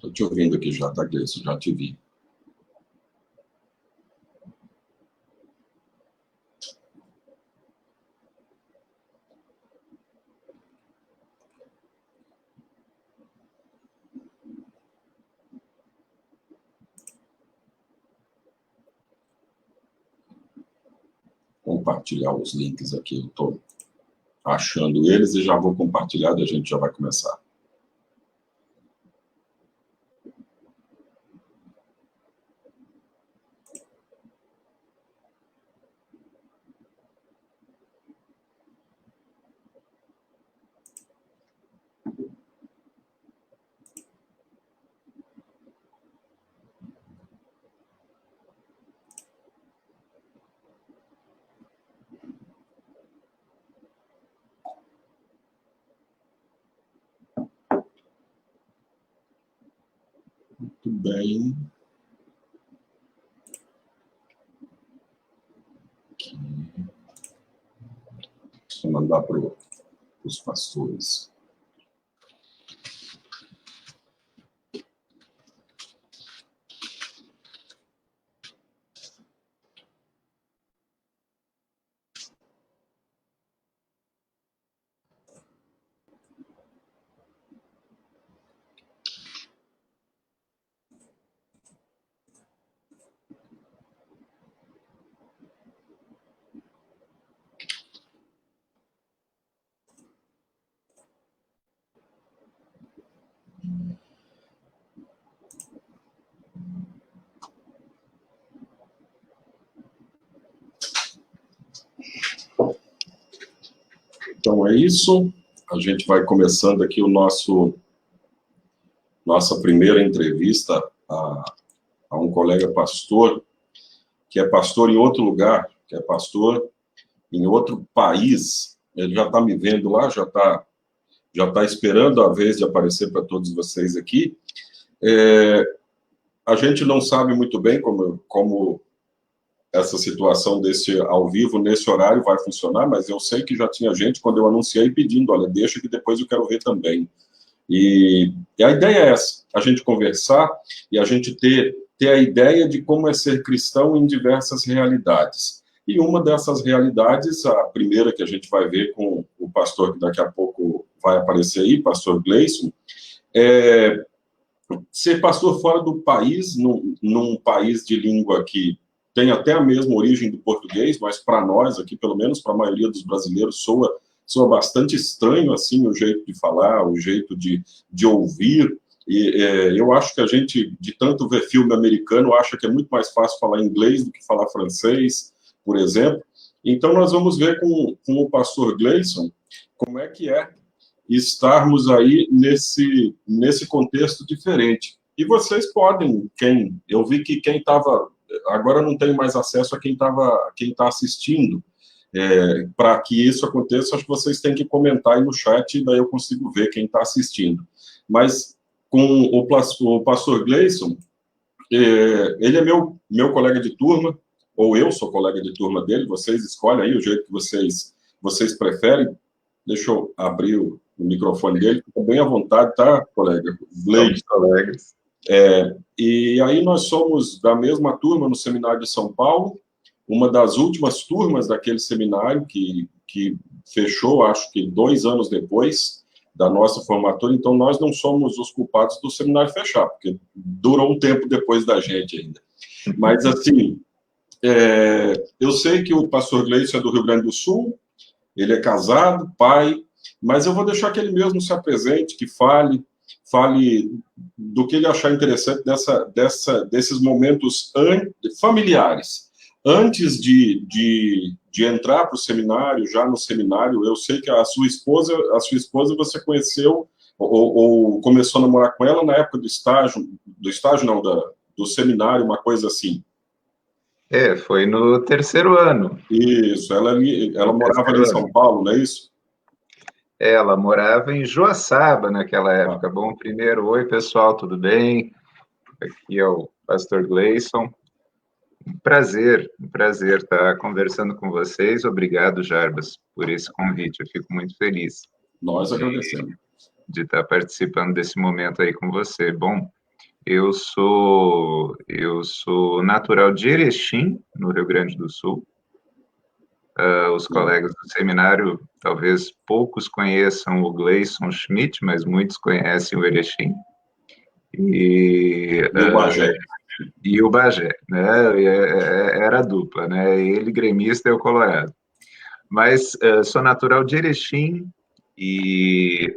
Estou te ouvindo aqui já, tá, Gleison? Já te vi. Compartilhar os links aqui. Eu estou achando eles e já vou compartilhar e a gente já vai começar. Muito bem. Aqui. Deixa eu mandar para os pastores. Então é isso. A gente vai começando aqui nossa primeira entrevista a um colega pastor, que é pastor em outro lugar, que é pastor em outro país. Ele já está me vendo lá, já tá esperando a vez de aparecer para todos vocês aqui. A gente não sabe muito bem como essa situação desse ao vivo, nesse horário, vai funcionar, mas eu sei que já tinha gente, quando eu anunciei, pedindo, olha, deixa que depois eu quero ver também. E a ideia é essa, a gente conversar e a gente ter a ideia de como é ser cristão em diversas realidades. E uma dessas realidades, a primeira que a gente vai ver com o pastor que daqui a pouco vai aparecer aí, pastor Gleison, é ser pastor fora do país, num país de língua que tem até a mesma origem do português, mas para nós aqui, pelo menos para a maioria dos brasileiros, soa bastante estranho, assim, o jeito de falar, o jeito de ouvir. E eu acho que a gente, de tanto ver filme americano, acha que é muito mais fácil falar inglês do que falar francês, por exemplo. Então, nós vamos ver com o pastor Gleison como é que é estarmos aí nesse contexto diferente. E vocês podem, eu vi que quem estava, agora não tenho mais acesso a quem está assistindo, para que isso aconteça, acho que vocês têm que comentar aí no chat, e daí eu consigo ver quem está assistindo. Mas com o pastor Gleison, ele é meu colega de turma, ou eu sou colega de turma dele, vocês escolhem aí o jeito que vocês preferem. Deixa eu abrir o microfone dele, fica bem à vontade, tá, colega? Somos colegas. E aí nós somos da mesma turma no Seminário de São Paulo, uma das últimas turmas daquele seminário que fechou, acho que 2 anos depois da nossa formatura, então nós não somos os culpados do seminário fechar, porque durou um tempo depois da gente ainda. Mas, assim, eu sei que o pastor Gleison é do Rio Grande do Sul, ele é casado, pai, mas eu vou deixar que ele mesmo se apresente, que fale do que ele achar interessante desses momentos familiares. Antes de entrar para o seminário, já no seminário, eu sei que a sua esposa você conheceu ou começou a namorar com ela na época do estágio não, do seminário, uma coisa assim. Foi no 3º ano. Isso, ela morava ali em São Paulo, não é isso? Ela morava em Joaçaba naquela época. Bom, primeiro, oi pessoal, tudo bem? Aqui é o pastor Gleison. Um prazer estar conversando com vocês. Obrigado, Jarbas, por esse convite. Eu fico muito feliz. Nós agradecemos. De estar participando desse momento aí com você. Bom, Eu sou natural de Erechim, no Rio Grande do Sul. Os colegas do seminário, talvez poucos conheçam o Gleison Schmidt, mas muitos conhecem o Erechim. E o Bagé. E o Bagé, né? Era a dupla, né? Ele gremista e eu colorado. Mas sou natural de Erechim e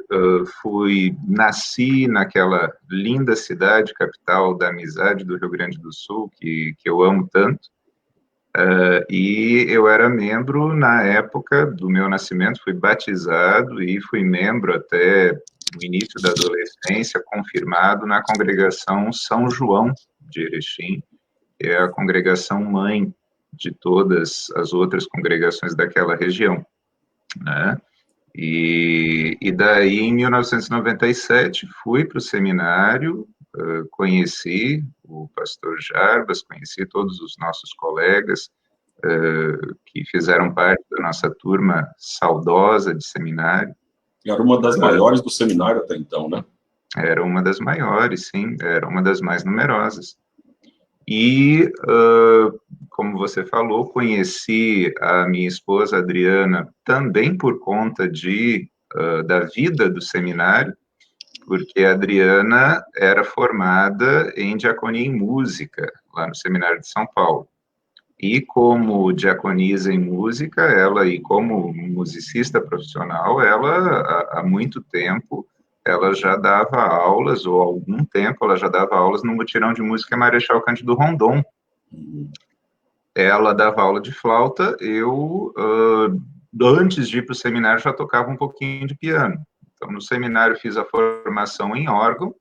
nasci naquela linda cidade, capital da amizade do Rio Grande do Sul, que eu amo tanto. E eu era membro na época do meu nascimento, fui batizado e fui membro até o início da adolescência, confirmado na congregação São João de Erechim, que é a congregação mãe de todas as outras congregações daquela região, né? E daí, em 1997, fui para o seminário, conheci o pastor Jarbas, conheci todos os nossos colegas que fizeram parte da nossa turma saudosa de seminário. Era uma das maiores do seminário até então, né? Era uma das maiores, sim, era uma das mais numerosas. E, como você falou, conheci a minha esposa Adriana também por conta da vida do seminário, porque a Adriana era formada em diaconia em música, lá no Seminário de São Paulo. E como diaconisa em música, e como musicista profissional, há muito tempo, ela já dava aulas, ou há algum tempo, ela já dava aulas no Mutirão de Música Marechal Cândido Rondon. Ela dava aula de flauta, antes de ir para o seminário, já tocava um pouquinho de piano. Então, no seminário, fiz a formação em órgão,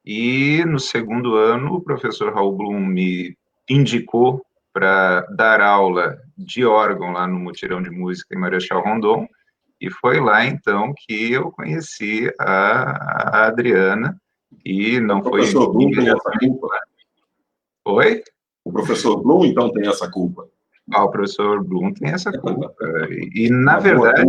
e no segundo ano, o professor Raul Blum me indicou para dar aula de órgão lá no Mutirão de Música em Marechal Rondon, e foi lá, então, que eu conheci a Adriana, e não o professor Blum tem essa culpa? Oi? O professor Blum, então, tem essa culpa? O professor Blum tem essa culpa. E na verdade,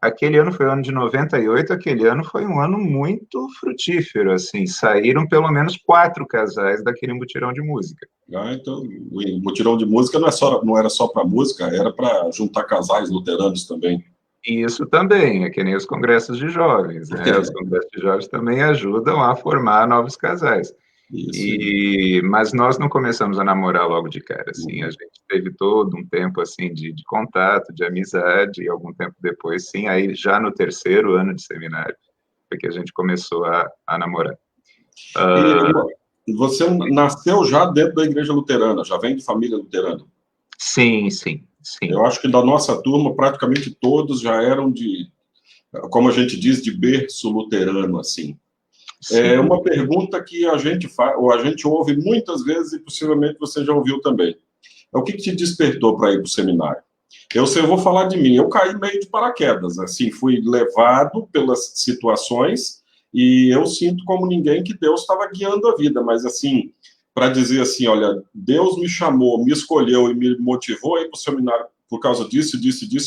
aquele ano foi o ano de 98, aquele ano foi um ano muito frutífero, assim, saíram pelo menos 4 casais daquele mutirão de música. Então, o mutirão de música não era só para música, era para juntar casais luteranos também. Isso também, é que nem os congressos de jovens, né? Os congressos de jovens também ajudam a formar novos casais. Mas nós não começamos a namorar logo de cara, assim, a gente teve todo um tempo, assim, de contato, de amizade, e algum tempo depois, sim, aí já no 3º ano de seminário, foi que a gente começou a namorar. E você nasceu já dentro da igreja luterana, já vem de família luterana? Sim. Eu acho que da nossa turma, praticamente todos já eram como a gente diz, de berço luterano, assim. Sim. É uma pergunta que a gente faz, ou a gente ouve muitas vezes, e possivelmente você já ouviu também. O que te despertou para ir para o seminário? Eu vou falar de mim. Eu caí meio de paraquedas, assim, fui levado pelas situações, e eu sinto como ninguém que Deus estava guiando a vida, mas assim, para dizer assim, olha, Deus me chamou, me escolheu e me motivou a ir para o seminário por causa disso,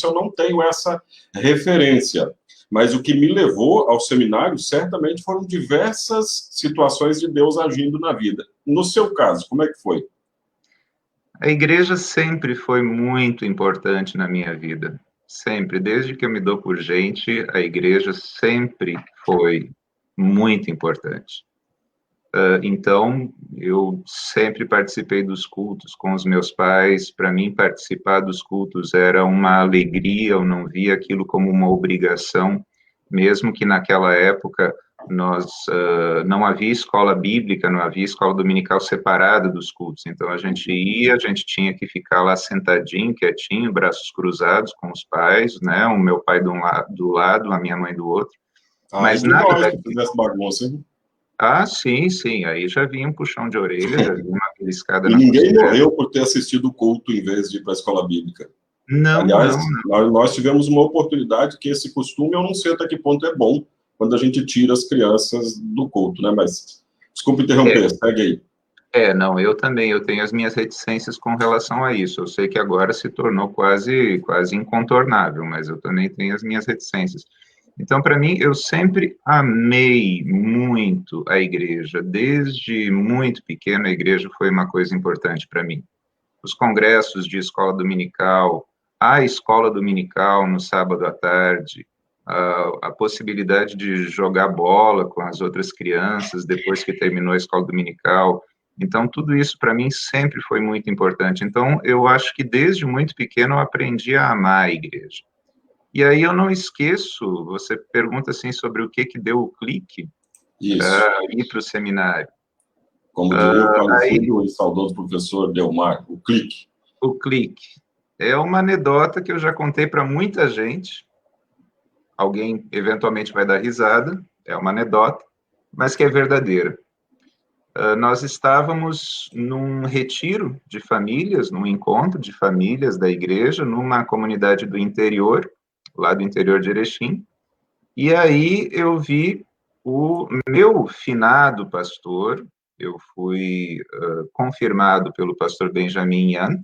eu não tenho essa referência. Mas o que me levou ao seminário, certamente, foram diversas situações de Deus agindo na vida. No seu caso, como é que foi? A igreja sempre foi muito importante na minha vida. Sempre. Desde que eu me dou por gente, a igreja sempre foi muito importante. Então, eu sempre participei dos cultos com os meus pais. Para mim, participar dos cultos era uma alegria, eu não via aquilo como uma obrigação, mesmo que naquela época não havia escola bíblica, não havia escola dominical separada dos cultos. Então, a gente tinha que ficar lá sentadinho, quietinho, braços cruzados com os pais, né? O meu pai do lado, a minha mãe do outro. Mas nada que fizesse bagunça, hein? Sim. Aí já vinha um puxão de orelha, já vinha uma beliscada na costela. E ninguém morreu por ter assistido o culto em vez de ir para a escola bíblica. Não, aliás, não. Nós tivemos uma oportunidade que esse costume, eu não sei até que ponto é bom, quando a gente tira as crianças do culto, né? Mas, desculpa interromper, segue aí. Não, eu também, eu tenho as minhas reticências com relação a isso. Eu sei que agora se tornou quase incontornável, mas eu também tenho as minhas reticências. Então, para mim, eu sempre amei muito a igreja. Desde muito pequeno, a igreja foi uma coisa importante para mim. Os congressos de escola dominical, a escola dominical no sábado à tarde, a possibilidade de jogar bola com as outras crianças depois que terminou a escola dominical. Então, tudo isso para mim sempre foi muito importante. Então, eu acho que desde muito pequeno eu aprendi a amar a igreja. E aí eu não esqueço, você pergunta assim sobre o que deu o clique Isso. para ir para o seminário. Como diria o Aí, falecido e saudoso professor Delmar, o clique. o clique. É uma anedota que eu já contei para muita gente. Alguém eventualmente vai dar risada, é uma anedota, mas que é verdadeira. Nós estávamos num retiro de famílias, num encontro de famílias da igreja, numa comunidade do interior, lá do interior de Erechim, e aí eu vi o meu finado pastor, eu fui confirmado pelo pastor Benjamin Yant,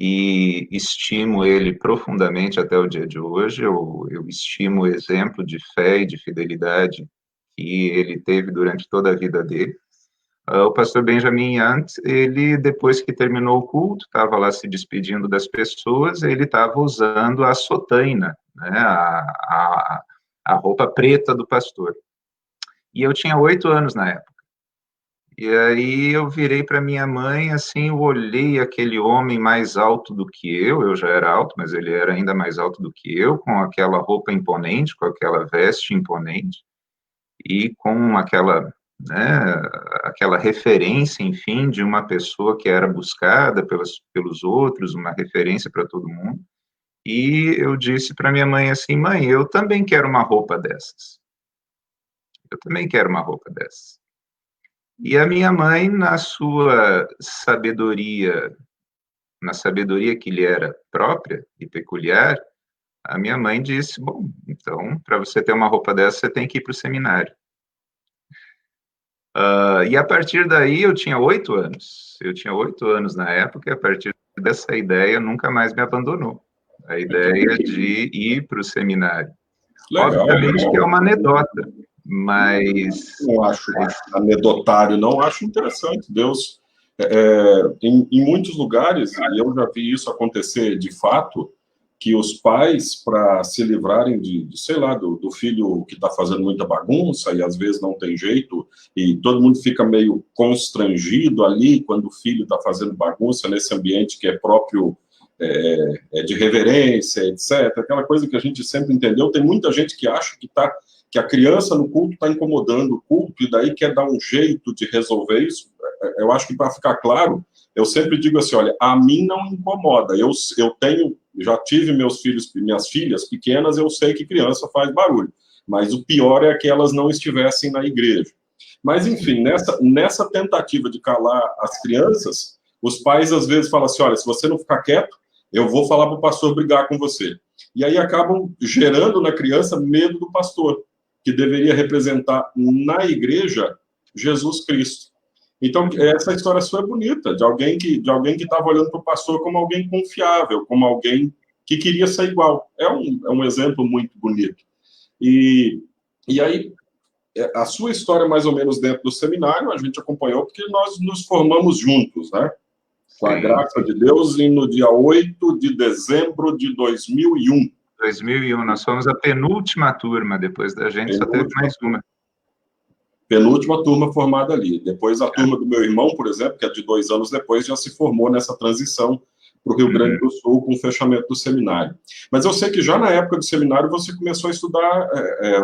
e estimo ele profundamente até o dia de hoje, eu estimo o exemplo de fé e de fidelidade que ele teve durante toda a vida dele. O pastor Benjamin Yant, ele, depois que terminou o culto, estava lá se despedindo das pessoas, ele estava usando a sotaina, né, a roupa preta do pastor. E eu tinha 8 anos na época. E aí eu virei para minha mãe, assim, eu olhei aquele homem mais alto do que eu já era alto, mas ele era ainda mais alto do que eu, com aquela roupa imponente, com aquela veste imponente, e com aquela, né, aquela referência, enfim, de uma pessoa que era buscada pelos outros, uma referência para todo mundo. E eu disse para minha mãe assim, mãe, eu também quero uma roupa dessas. Eu também quero uma roupa dessas. E a minha mãe, na sua sabedoria, na sabedoria que lhe era própria e peculiar, a minha mãe disse, bom, então, para você ter uma roupa dessa, você tem que ir para o seminário. E a partir daí eu tinha 8 anos. Eu tinha 8 anos na época, e a partir dessa ideia nunca mais me abandonou. A ideia de ir para o seminário. Legal. Obviamente que é uma anedota, mas... Não acho anedotário, não. Acho interessante. Deus, em muitos lugares, e eu já vi isso acontecer de fato, que os pais, para se livrarem sei lá, do filho que está fazendo muita bagunça e às vezes não tem jeito, e todo mundo fica meio constrangido ali quando o filho está fazendo bagunça nesse ambiente que é próprio de reverência, etc. Aquela coisa que a gente sempre entendeu. Tem muita gente que acha que a criança no culto está incomodando o culto e daí quer dar um jeito de resolver isso. Eu acho que, para ficar claro, eu sempre digo assim, olha, a mim não incomoda. Eu já tive minhas filhas pequenas, eu sei que criança faz barulho, mas o pior é que elas não estivessem na igreja. Mas, enfim, nessa tentativa de calar as crianças, os pais às vezes falam assim, olha, se você não ficar quieto, eu vou falar para o pastor brigar com você. E aí acabam gerando na criança medo do pastor, que deveria representar na igreja Jesus Cristo. Então, essa história sua é bonita, de alguém que estava olhando para o pastor como alguém confiável, como alguém que queria ser igual. É um exemplo muito bonito. E aí, a sua história, mais ou menos dentro do seminário, a gente acompanhou porque nós nos formamos juntos, né? Com a graça de Deus, e no dia 8 de dezembro de 2001. 2001, nós fomos a penúltima turma, depois da gente só teve mais uma. Penúltima turma formada ali. Depois a turma do meu irmão, por exemplo, que é de 2 anos depois, já se formou nessa transição para o Rio Grande do Sul com o fechamento do seminário. Mas eu sei que já na época do seminário você começou a estudar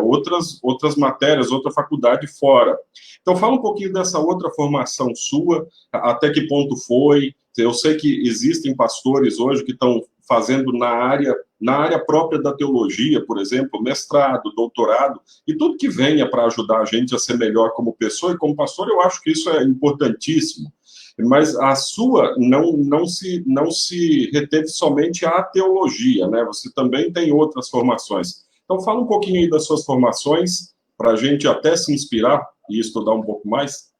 outras matérias, outra faculdade fora. Então fala um pouquinho dessa outra formação sua, até que ponto foi. Eu sei que existem pastores hoje que estão fazendo na área própria da teologia, por exemplo, mestrado, doutorado, e tudo que venha para ajudar a gente a ser melhor como pessoa e como pastor, eu acho que isso é importantíssimo. Mas a sua não se reteve somente à teologia, né? Você também tem outras formações. Então, fala um pouquinho aí das suas formações, para a gente até se inspirar e estudar um pouco mais.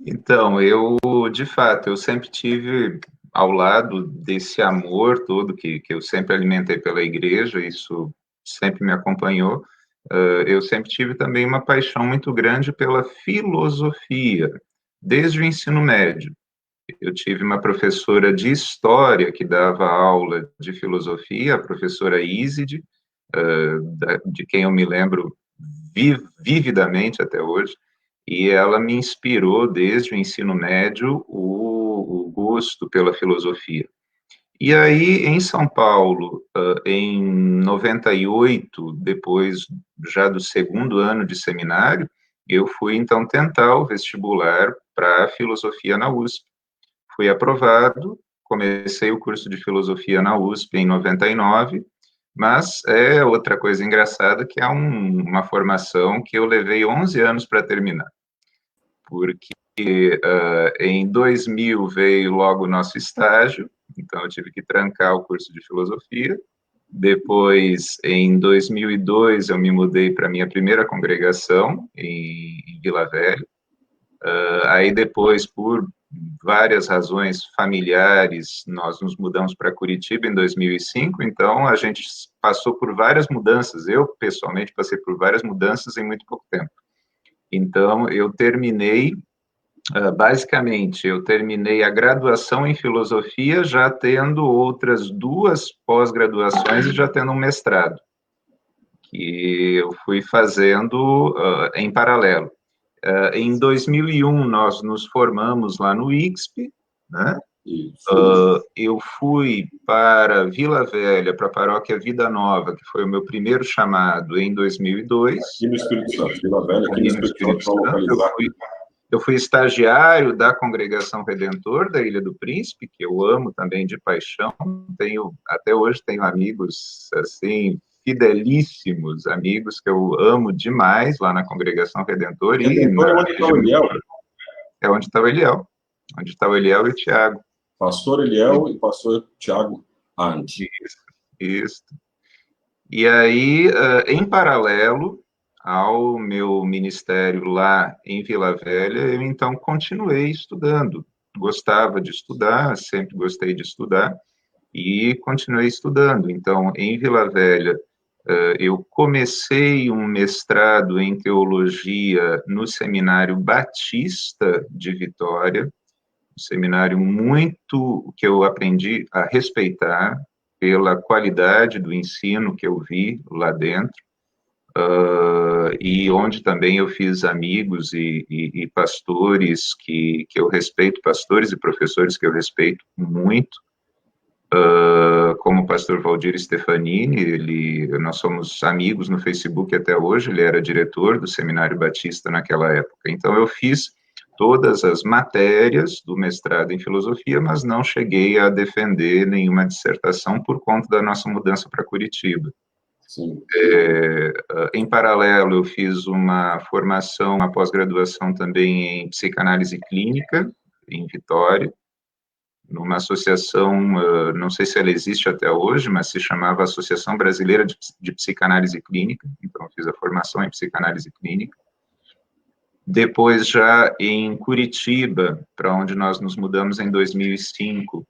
Então, de fato, eu sempre tive ao lado desse amor todo que eu sempre alimentei pela igreja, isso sempre me acompanhou, eu sempre tive também uma paixão muito grande pela filosofia, desde o ensino médio. Eu tive uma professora de história que dava aula de filosofia, a professora Iside, de quem eu me lembro vividamente até hoje, e ela me inspirou desde o ensino médio o gosto pela filosofia. E aí, em São Paulo, em 98, depois já do segundo ano de seminário, eu fui, então, tentar o vestibular para filosofia na USP. Fui aprovado, comecei o curso de filosofia na USP em 99, mas é outra coisa engraçada que é uma formação que eu levei 11 anos para terminar, porque em 2000 veio logo o nosso estágio, então eu tive que trancar o curso de filosofia. Depois, em 2002, eu me mudei para a minha primeira congregação, em Vila Velha. Aí depois, por várias razões familiares, nós nos mudamos para Curitiba em 2005, então a gente passou por várias mudanças, eu pessoalmente passei por várias mudanças em muito pouco tempo. Então, eu terminei, basicamente, eu terminei a graduação em filosofia já tendo outras 2 pós-graduações e já tendo um mestrado, que eu fui fazendo em paralelo. Em 2001, nós nos formamos lá no IXP, né? Eu fui para Vila Velha, para a paróquia Vida Nova, que foi o meu primeiro chamado em 2002. Aqui no Espírito Santo, Vila Velha, aqui no Espírito Santo, para localizar. Eu fui estagiário da Congregação Redentor da Ilha do Príncipe, que eu amo também de paixão. Até hoje tenho amigos, assim, fidelíssimos amigos que eu amo demais lá na Congregação Redentor. Redentor é onde está o Eliel. É onde está o Eliel. Onde está o Eliel e o Tiago. Pastor Eliel e pastor Tiago Arndt. Isso. E aí, em paralelo ao meu ministério lá em Vila Velha, eu então continuei estudando. Gostava de estudar, sempre gostei de estudar, e continuei estudando. Então, em Vila Velha, eu comecei um mestrado em teologia no Seminário Batista de Vitória, um seminário muito que eu aprendi a respeitar pela qualidade do ensino que eu vi lá dentro, e onde também eu fiz amigos e pastores que eu respeito, pastores e professores que eu respeito muito, como o pastor Valdir Stefanini, nós somos amigos no Facebook até hoje, ele era diretor do Seminário Batista naquela época. Então, eu fiz todas as matérias do mestrado em filosofia, mas não cheguei a defender nenhuma dissertação por conta da nossa mudança para Curitiba. Sim. Em paralelo, eu fiz uma formação, uma pós-graduação também em psicanálise clínica, em Vitória, numa associação, não sei se ela existe até hoje, mas se chamava Associação Brasileira de Psicanálise Clínica, então eu fiz a formação em psicanálise clínica. Depois, já em Curitiba, para onde nós nos mudamos em 2005,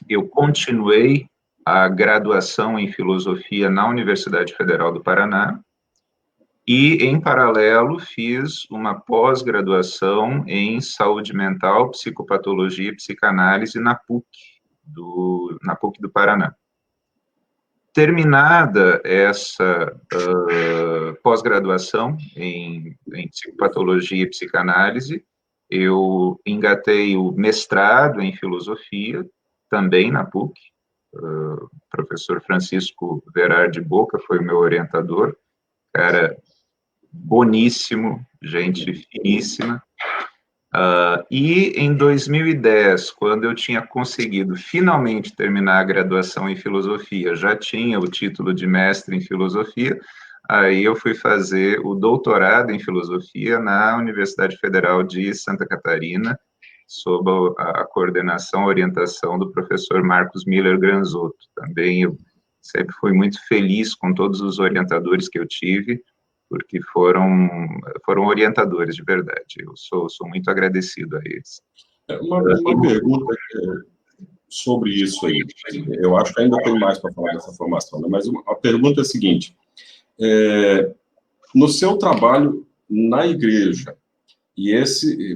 eu continuei a graduação em filosofia na Universidade Federal do Paraná e, em paralelo, fiz uma pós-graduação em saúde mental, psicopatologia e psicanálise na PUC do Paraná. Terminada essa pós-graduação em psicopatologia e psicanálise, eu engatei o mestrado em filosofia, também na PUC. O professor Francisco Verardi Boca foi o meu orientador, cara boníssimo, gente finíssima. E em 2010, quando eu tinha conseguido finalmente terminar a graduação em filosofia, já tinha o título de mestre em filosofia, aí eu fui fazer o doutorado em filosofia na Universidade Federal de Santa Catarina, sob a coordenação, orientação do professor Marcos Miller Granzotto. Também eu sempre fui muito feliz com todos os orientadores que eu tive, porque foram orientadores de verdade. Eu sou muito agradecido a eles. Uma pergunta sobre isso aí. Eu acho que ainda tem mais para falar dessa formação, né? Mas a pergunta é a seguinte: No seu trabalho na igreja,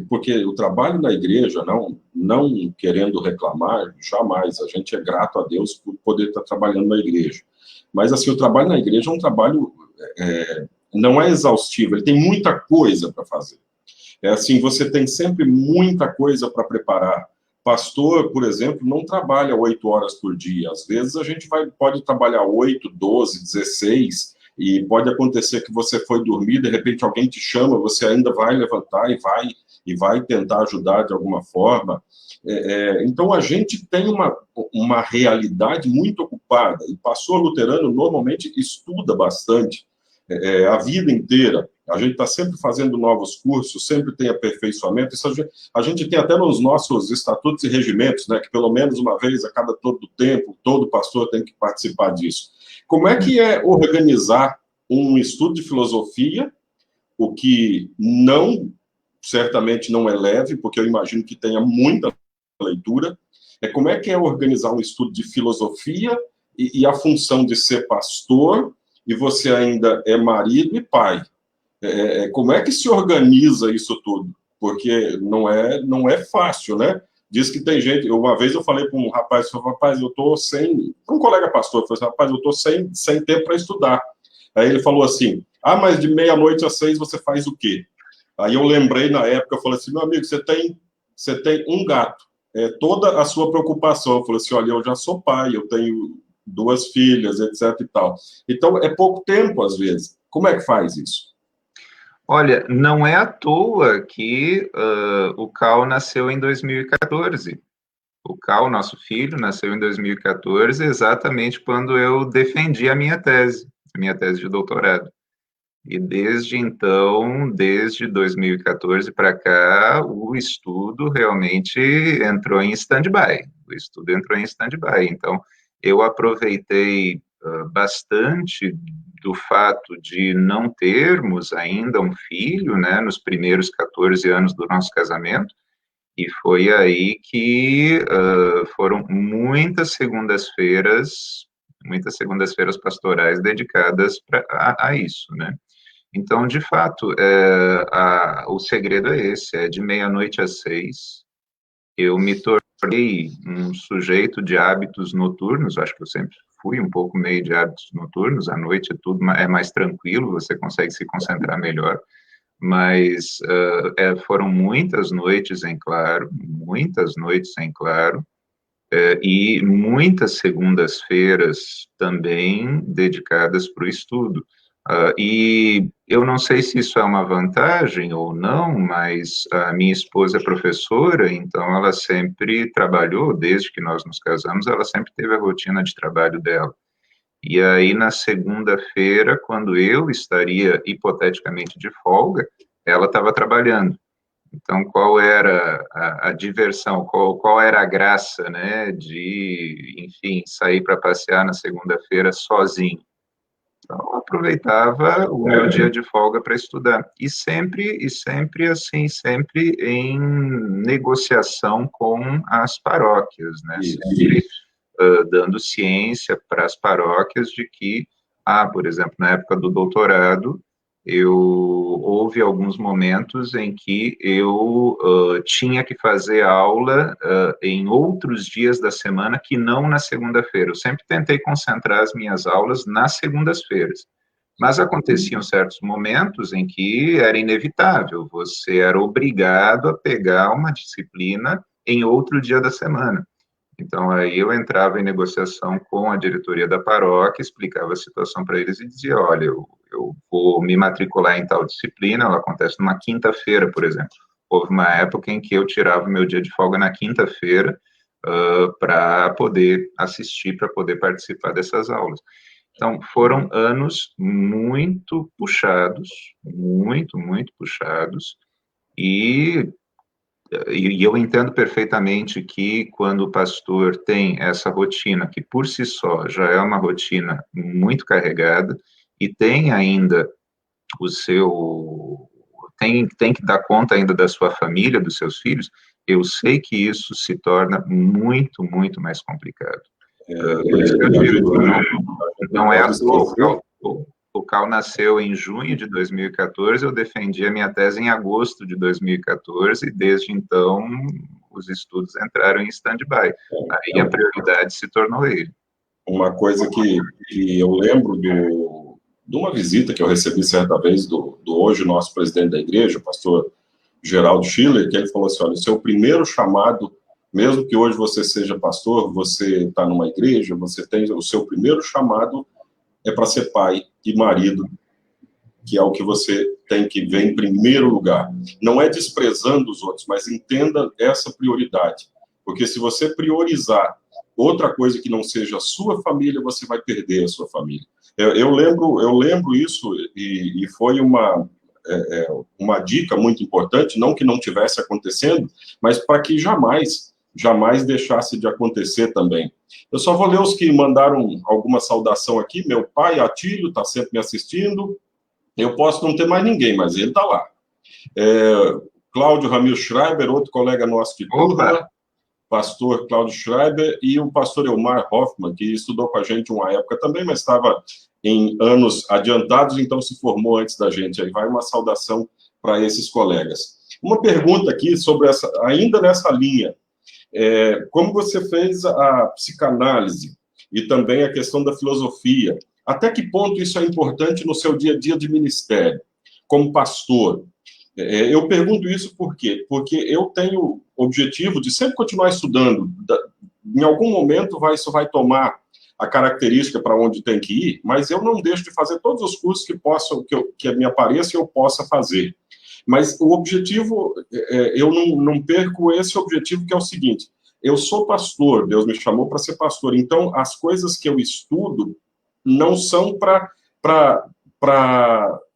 porque o trabalho na igreja, não querendo reclamar, jamais, a gente é grato a Deus por poder estar trabalhando na igreja. Mas, assim, o trabalho na igreja é um trabalho, não é exaustivo, ele tem muita coisa para fazer. Assim, você tem sempre muita coisa para preparar. Pastor, por exemplo, não trabalha 8 horas por dia. Às vezes a gente pode trabalhar 8, 12, 16, e pode acontecer que você foi dormir, de repente alguém te chama, você ainda vai levantar e vai tentar ajudar de alguma forma. Então a gente tem uma realidade muito ocupada, e pastor luterano normalmente estuda bastante, a vida inteira. A gente está sempre fazendo novos cursos, sempre tem aperfeiçoamento. Isso a gente tem até nos nossos estatutos e regimentos, né, que pelo menos uma vez a cada todo tempo, todo pastor tem que participar disso. Como é que é organizar um estudo de filosofia, o que certamente não é leve, porque eu imagino que tenha muita leitura, como é que é organizar um estudo de filosofia e a função de ser pastor, e você ainda é marido e pai? Como é que se organiza isso tudo? Porque não é fácil, né? Diz que tem gente... Uma vez eu falei para um rapaz, eu estou sem... Um colega pastor, eu falei, rapaz, eu estou sem tempo para estudar. Aí ele falou assim, mas de meia-noite às 6 você faz o quê? Aí eu lembrei na época, eu falei assim, meu amigo, você tem um gato, toda a sua preocupação. Eu falei assim, olha, eu já sou pai, eu tenho 2 filhas, etc e tal. Então, é pouco tempo, às vezes. Como é que faz isso? Olha, não é à toa que o Cal nasceu em 2014. O Cal, nosso filho, nasceu em 2014, exatamente quando eu defendi a minha tese de doutorado. E desde então, desde 2014 para cá, o estudo realmente entrou em stand-by. O estudo entrou em stand-by. Então, eu aproveitei bastante do fato de não termos ainda um filho, né, nos primeiros 14 anos do nosso casamento, e foi aí que foram muitas segundas-feiras pastorais dedicadas a isso, né? Então, de fato, o segredo é esse, de meia-noite às 6, eu me tornei um sujeito de hábitos noturnos, acho que eu sempre fui um pouco meio de hábitos noturnos, à noite tudo é mais tranquilo, você consegue se concentrar melhor, mas foram muitas noites em claro, e muitas segundas-feiras também dedicadas para o estudo. E eu não sei se isso é uma vantagem ou não, mas a minha esposa é professora, então ela sempre trabalhou, desde que nós nos casamos, ela sempre teve a rotina de trabalho dela. E aí, na segunda-feira, quando eu estaria hipoteticamente de folga, ela estava trabalhando. Então, qual era a diversão, qual era a graça, né, de, enfim, sair para passear na segunda-feira sozinho? Então, eu aproveitava o meu dia de folga para estudar. E sempre assim, sempre em negociação com as paróquias, né? Sempre dando ciência para as paróquias de que, por exemplo, na época do doutorado, houve alguns momentos em que eu tinha que fazer aula em outros dias da semana que não na segunda-feira. Eu sempre tentei concentrar as minhas aulas nas segundas-feiras, mas aconteciam certos momentos em que era inevitável, você era obrigado a pegar uma disciplina em outro dia da semana. Então, aí eu entrava em negociação com a diretoria da paróquia, explicava a situação para eles e dizia, olha, eu vou me matricular em tal disciplina, ela acontece numa quinta-feira, por exemplo. Houve uma época em que eu tirava o meu dia de folga na quinta-feira para poder assistir, para poder participar dessas aulas. Então, foram anos muito puxados, muito puxados, e eu entendo perfeitamente que quando o pastor tem essa rotina, que por si só já é uma rotina muito carregada, e tem ainda tem que dar conta ainda da sua família, dos seus filhos, eu sei que isso se torna muito mais complicado. Por isso que eu digo, não é à toa. O Cal nasceu em junho de 2014, eu defendi a minha tese em agosto de 2014, e desde então os estudos entraram em stand-by. Aí a prioridade se tornou ele. Uma coisa que eu lembro de uma visita que eu recebi certa vez do hoje nosso presidente da igreja, o pastor Geraldo Schiller, que ele falou assim, olha, o seu primeiro chamado, mesmo que hoje você seja pastor, você está numa igreja, você tem o seu primeiro chamado é para ser pai e marido, que é o que você tem que ver em primeiro lugar. Não é desprezando os outros, mas entenda essa prioridade. Porque se você priorizar outra coisa que não seja a sua família, você vai perder a sua família. Eu lembro isso e foi uma dica muito importante, não que não tivesse acontecendo, mas para que jamais deixasse de acontecer também. Eu só vou ler os que mandaram alguma saudação aqui. Meu pai, Atílio, está sempre me assistindo. Eu posso não ter mais ninguém, mas ele está lá. Cláudio Ramil Schreiber, outro colega nosso de turma, pastor Cláudio Schreiber, e o pastor Elmar Hoffman, que estudou com a gente uma época também, mas estava em anos adiantados, então se formou antes da gente. Aí vai uma saudação para esses colegas. Uma pergunta aqui sobre ainda nessa linha. Como você fez a psicanálise e também a questão da filosofia, até que ponto isso é importante no seu dia a dia de ministério, como pastor? Eu pergunto isso por quê? Porque eu tenho o objetivo de sempre continuar estudando. Em algum momento isso vai tomar a característica para onde tem que ir, mas eu não deixo de fazer todos os cursos que me apareçam e eu possa fazer. Mas o objetivo, eu não perco esse objetivo, que é o seguinte: eu sou pastor, Deus me chamou para ser pastor, então as coisas que eu estudo não são para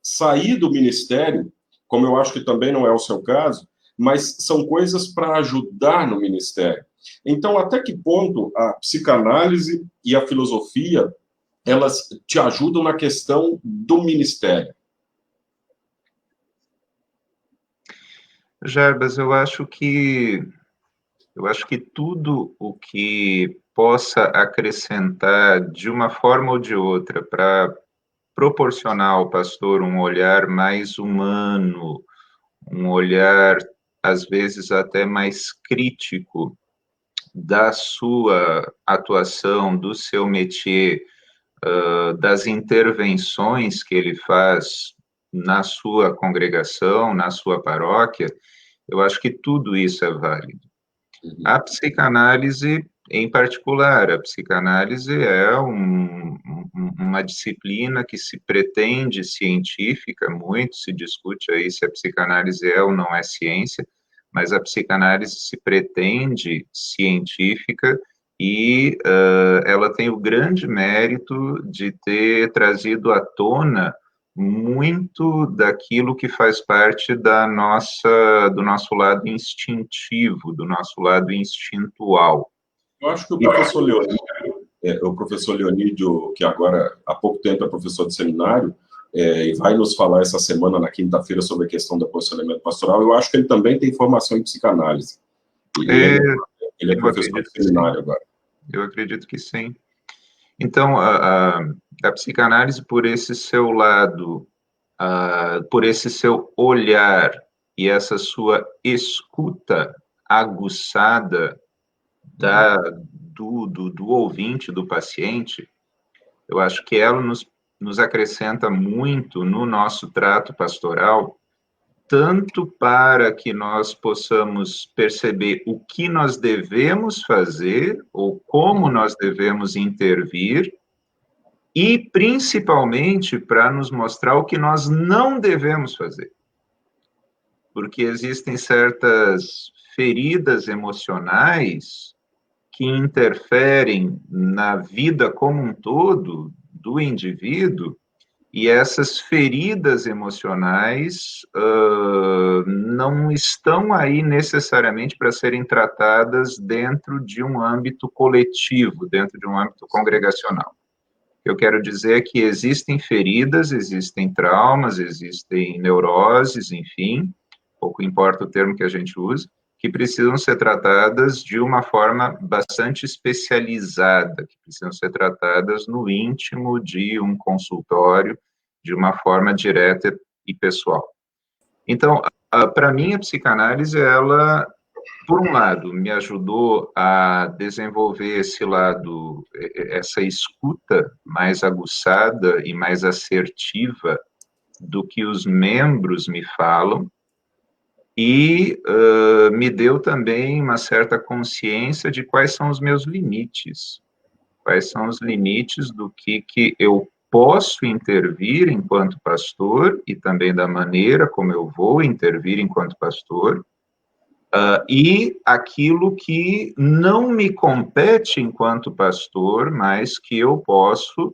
sair do ministério, como eu acho que também não é o seu caso, mas são coisas para ajudar no ministério. Então, até que ponto a psicanálise e a filosofia, elas te ajudam na questão do ministério? Jarbas, eu acho que tudo o que possa acrescentar de uma forma ou de outra para proporcionar ao pastor um olhar mais humano, um olhar às vezes até mais crítico da sua atuação, do seu métier, das intervenções que ele faz na sua congregação, na sua paróquia, eu acho que tudo isso é válido. A psicanálise, em particular, a psicanálise é uma disciplina que se pretende científica, muito se discute aí se a psicanálise é ou não é ciência, mas a psicanálise se pretende científica e ela tem o grande mérito de ter trazido à tona muito daquilo que faz parte do nosso lado instintivo, do nosso lado instintual. Eu acho que o professor Leonídio, que agora há pouco tempo é professor de seminário, e vai nos falar essa semana, na quinta-feira, sobre a questão do aconselhamento pastoral, eu acho que ele também tem formação em psicanálise. Ele é professor de seminário agora. Eu acredito que sim. Então, a psicanálise, por esse seu lado, por esse seu olhar e essa sua escuta aguçada do ouvinte, do paciente, eu acho que ela nos acrescenta muito no nosso trato pastoral, tanto para que nós possamos perceber o que nós devemos fazer ou como nós devemos intervir, e principalmente para nos mostrar o que nós não devemos fazer. Porque existem certas feridas emocionais que interferem na vida como um todo do indivíduo, e essas feridas emocionais não estão aí necessariamente para serem tratadas dentro de um âmbito coletivo, dentro de um âmbito congregacional. Eu quero dizer que existem feridas, existem traumas, existem neuroses, enfim, pouco importa o termo que a gente use, que precisam ser tratadas de uma forma bastante especializada, que precisam ser tratadas no íntimo de um consultório de uma forma direta e pessoal. Então, para mim, a psicanálise, ela, por um lado, me ajudou a desenvolver esse lado, essa escuta mais aguçada e mais assertiva do que os membros me falam, e me deu também uma certa consciência de quais são os meus limites, quais são os limites do que eu posso intervir enquanto pastor e também da maneira como eu vou intervir enquanto pastor, e aquilo que não me compete enquanto pastor, mas que eu posso,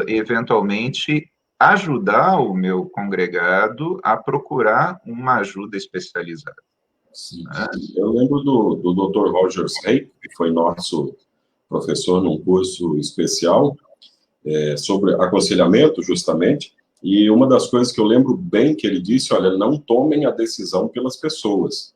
eventualmente, ajudar o meu congregado a procurar uma ajuda especializada. Sim. Eu lembro do Dr. Rogers Rey, que foi nosso professor num curso especial sobre aconselhamento, justamente, e uma das coisas que eu lembro bem que ele disse, olha, não tomem a decisão pelas pessoas.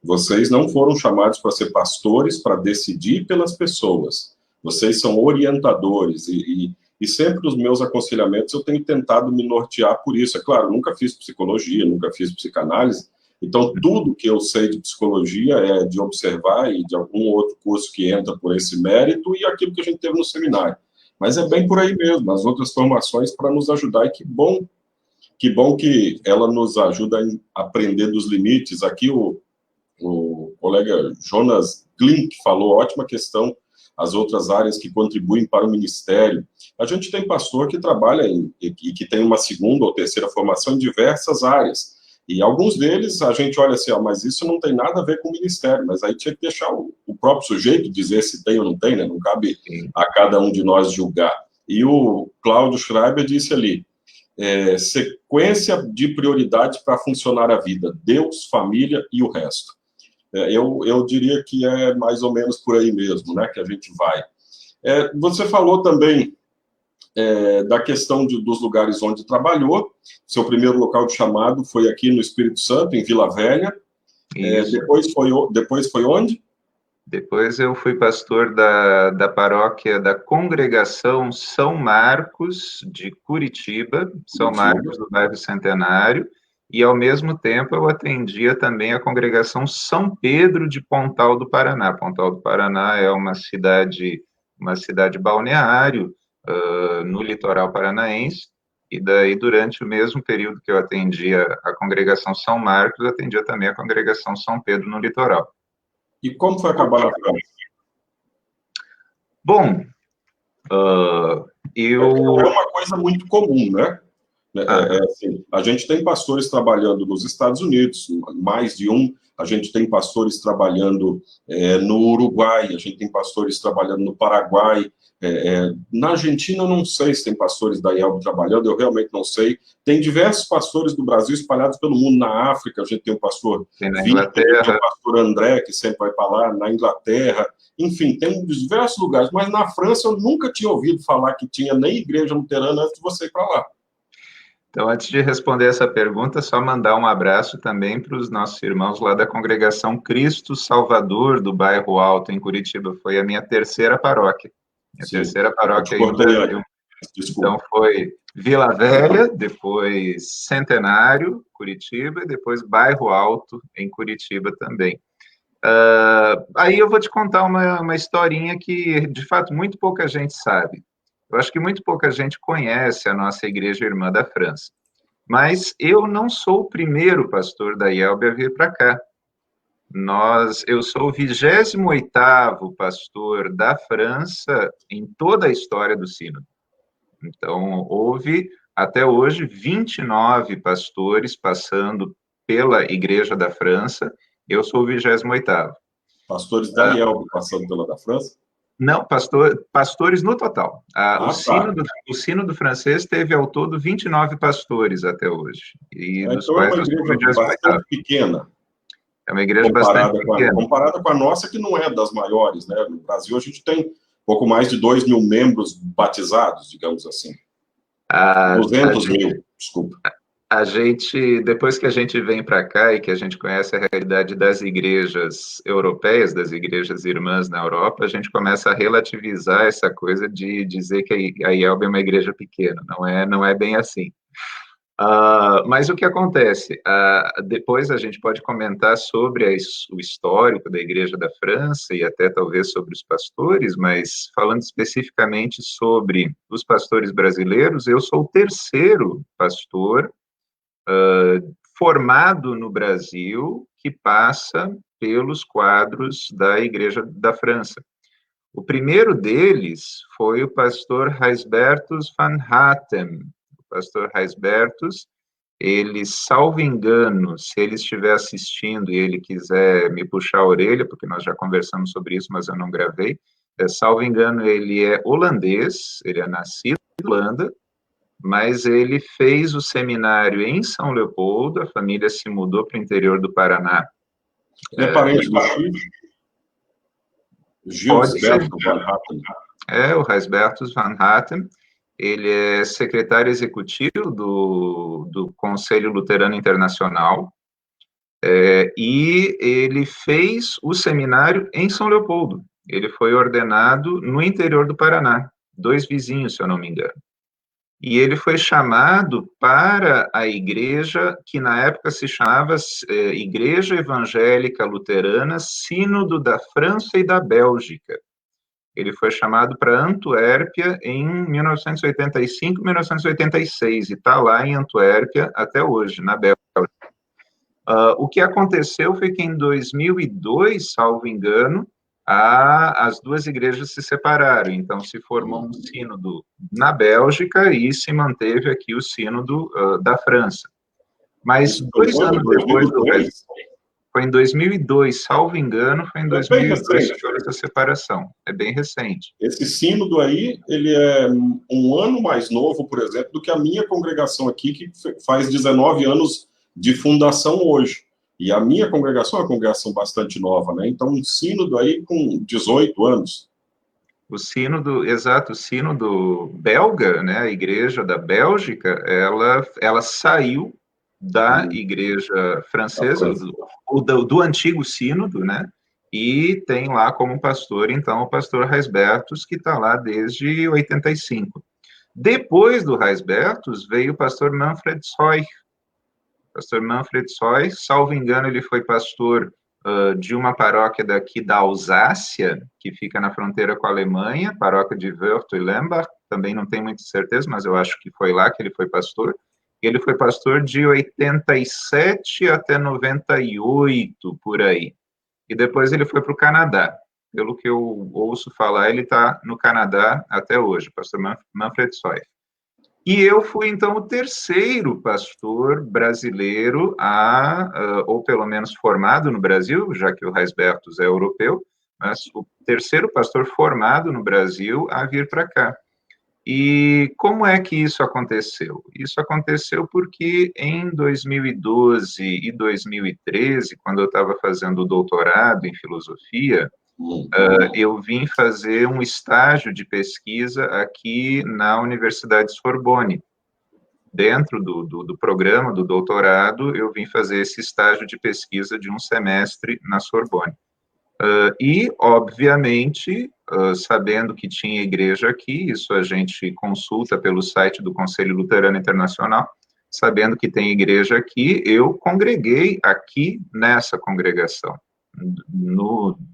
Vocês não foram chamados para ser pastores, para decidir pelas pessoas. Vocês são orientadores, e sempre os meus aconselhamentos eu tenho tentado me nortear por isso. É claro, nunca fiz psicologia, nunca fiz psicanálise, então tudo que eu sei de psicologia é de observar e de algum outro curso que entra por esse mérito e aquilo que a gente teve no seminário. Mas é bem por aí mesmo, as outras formações para nos ajudar, e que bom que ela nos ajuda a aprender dos limites. Aqui o colega Jonas Glink falou, ótima questão, as outras áreas que contribuem para o ministério. A gente tem pastor que trabalha e que tem uma segunda ou terceira formação em diversas áreas, e alguns deles a gente olha assim, mas isso não tem nada a ver com o ministério, mas aí tinha que deixar o próprio sujeito dizer se tem ou não tem, né? Não cabe a cada um de nós julgar. E o Cláudio Schreiber disse ali, sequência de prioridades para funcionar a vida, Deus, família e o resto. Eu diria que é mais ou menos por aí mesmo, né, que a gente vai. Você falou também da questão dos lugares onde trabalhou. Seu primeiro local de chamado foi aqui no Espírito Santo, em Vila Velha. Depois foi onde? Depois eu fui pastor da paróquia da Congregação São Marcos de Curitiba, São Marcos do bairro Centenário, e, ao mesmo tempo, eu atendia também a Congregação São Pedro de Pontal do Paraná. Pontal do Paraná é uma cidade balneário no litoral paranaense, e daí, durante o mesmo período que eu atendia a Congregação São Marcos, eu atendia também a Congregação São Pedro no litoral. E como foi acabar na França? Bom, É uma coisa muito comum, né? Assim, a gente tem pastores trabalhando nos Estados Unidos, mais de um. A gente tem pastores trabalhando no Uruguai, a gente tem pastores trabalhando no Paraguai. Na Argentina, eu não sei se tem pastores da IELB trabalhando, eu realmente não sei. Tem diversos pastores do Brasil espalhados pelo mundo. Na África, a gente tem o pastor Inglaterra, tem o pastor André, que sempre vai para lá, na Inglaterra. Enfim, tem diversos lugares. Mas na França, eu nunca tinha ouvido falar que tinha nem igreja luterana antes de você ir para lá. Então, antes de responder essa pergunta, só mandar um abraço também para os nossos irmãos lá da Congregação Cristo Salvador, do bairro Alto, em Curitiba. Foi a minha terceira paróquia. Terceira paróquia aí no Brasil. Então, foi Vila Velha, depois Centenário, Curitiba, e depois Bairro Alto, em Curitiba também. Aí eu vou te contar uma historinha que, de fato, muito pouca gente sabe. Eu acho que muito pouca gente conhece a nossa Igreja Irmã da França. Mas eu não sou o primeiro pastor da IELB a vir para cá. Eu sou o 28º pastor da França em toda a história do Sínodo. Então, houve, até hoje, 29 pastores passando pela Igreja da França. Eu sou o 28º. Pastores da IELB passando pela da França? Não, pastores no total. O Sínodo francês teve ao todo 29 pastores até hoje. E dos então quais é uma igreja bastante pequena. É uma igreja bastante pequena. Comparada com a nossa, que não é das maiores, né? No Brasil, a gente tem pouco mais de 2 mil membros batizados, digamos assim. 200 mil, desculpa. Depois que a gente vem para cá e que a gente conhece a realidade das igrejas europeias, das igrejas irmãs na Europa, a gente começa a relativizar essa coisa de dizer que a IELB é uma igreja pequena. Não é bem assim. Mas o que acontece? Depois a gente pode comentar sobre o histórico da Igreja da França e até talvez sobre os pastores, mas falando especificamente sobre os pastores brasileiros, eu sou o terceiro pastor formado no Brasil que passa pelos quadros da Igreja da França. O primeiro deles foi o pastor Raisbertus van Hatem. O pastor Raisbertus, ele, salvo engano, se ele estiver assistindo e ele quiser me puxar a orelha, porque nós já conversamos sobre isso, mas eu não gravei, salvo engano, ele é holandês, ele é nascido na Holanda, mas ele fez o seminário em São Leopoldo, a família se mudou para o interior do Paraná. Ele é parente do Gilsberto Van Hatten. O Raisbertus Van Hatten. Ele é secretário executivo do Conselho Luterano Internacional, e ele fez o seminário em São Leopoldo. Ele foi ordenado no interior do Paraná, 2 vizinhos, se eu não me engano. E ele foi chamado para a igreja, que na época se chamava Igreja Evangélica Luterana Sínodo da França e da Bélgica. Ele foi chamado para Antuérpia em 1985, 1986, e está lá em Antuérpia até hoje, na Bélgica. O que aconteceu foi que em 2002, salvo engano, as duas igrejas se separaram, então se formou um sínodo na Bélgica e se manteve aqui o sínodo da França. Mas 2 anos depois do foi em 2002, salvo engano, foi em 2002 que foi essa separação. É bem recente. Esse sínodo aí, ele é um ano mais novo, por exemplo, do que a minha congregação aqui, que faz 19 anos de fundação hoje. E a minha congregação é uma congregação bastante nova, né? Então, um sínodo aí com 18 anos. O sínodo, exato, o sínodo belga, né, a igreja da Bélgica, ela saiu da igreja francesa, do antigo sínodo, né, e tem lá como pastor, então, o pastor Raisbertus, que está lá desde 85. Depois do Raisbertus, veio o pastor Manfred Scheuch. Pastor Manfred Scheuch, salvo engano, ele foi pastor de uma paróquia daqui da Alsácia, que fica na fronteira com a Alemanha, paróquia de Wörth e Lembach, também não tenho muita certeza, mas eu acho que foi lá que ele foi pastor. Ele foi pastor de 87 até 98, por aí. E depois ele foi para o Canadá. Pelo que eu ouço falar, ele está no Canadá até hoje, pastor Manfred Scheuch. E eu fui, então, o terceiro pastor brasileiro ou pelo menos formado no Brasil, já que o Raisbertus é europeu, mas o terceiro pastor formado no Brasil a vir para cá. E como é que isso aconteceu? Isso aconteceu porque em 2012 e 2013, quando eu estava fazendo o doutorado em filosofia, eu vim fazer um estágio de pesquisa aqui na Universidade Sorbonne. Dentro do programa do doutorado, eu vim fazer esse estágio de pesquisa de um semestre na Sorbonne. E, obviamente, sabendo que tinha igreja aqui, isso a gente consulta pelo site do Conselho Luterano Internacional, sabendo que tem igreja aqui, eu congreguei aqui nessa congregação,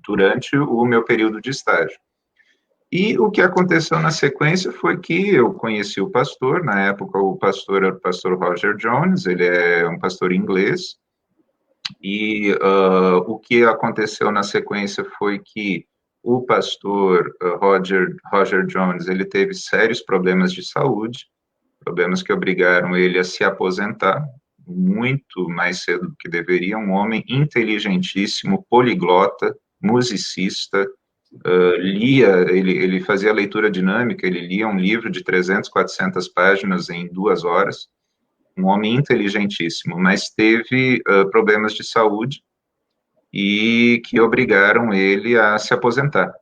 durante o meu período de estágio. E o que aconteceu na sequência foi que eu conheci o pastor, na época o pastor era o pastor Roger Jones, ele é um pastor inglês, e o que aconteceu na sequência foi que o pastor Roger Jones, ele teve sérios problemas de saúde, problemas que obrigaram ele a se aposentar muito mais cedo do que deveria, um homem inteligentíssimo, poliglota, musicista, ele fazia leitura dinâmica, ele lia um livro de 300, 400 páginas em 2 horas, um homem inteligentíssimo, mas teve problemas de saúde e que obrigaram ele a se aposentar.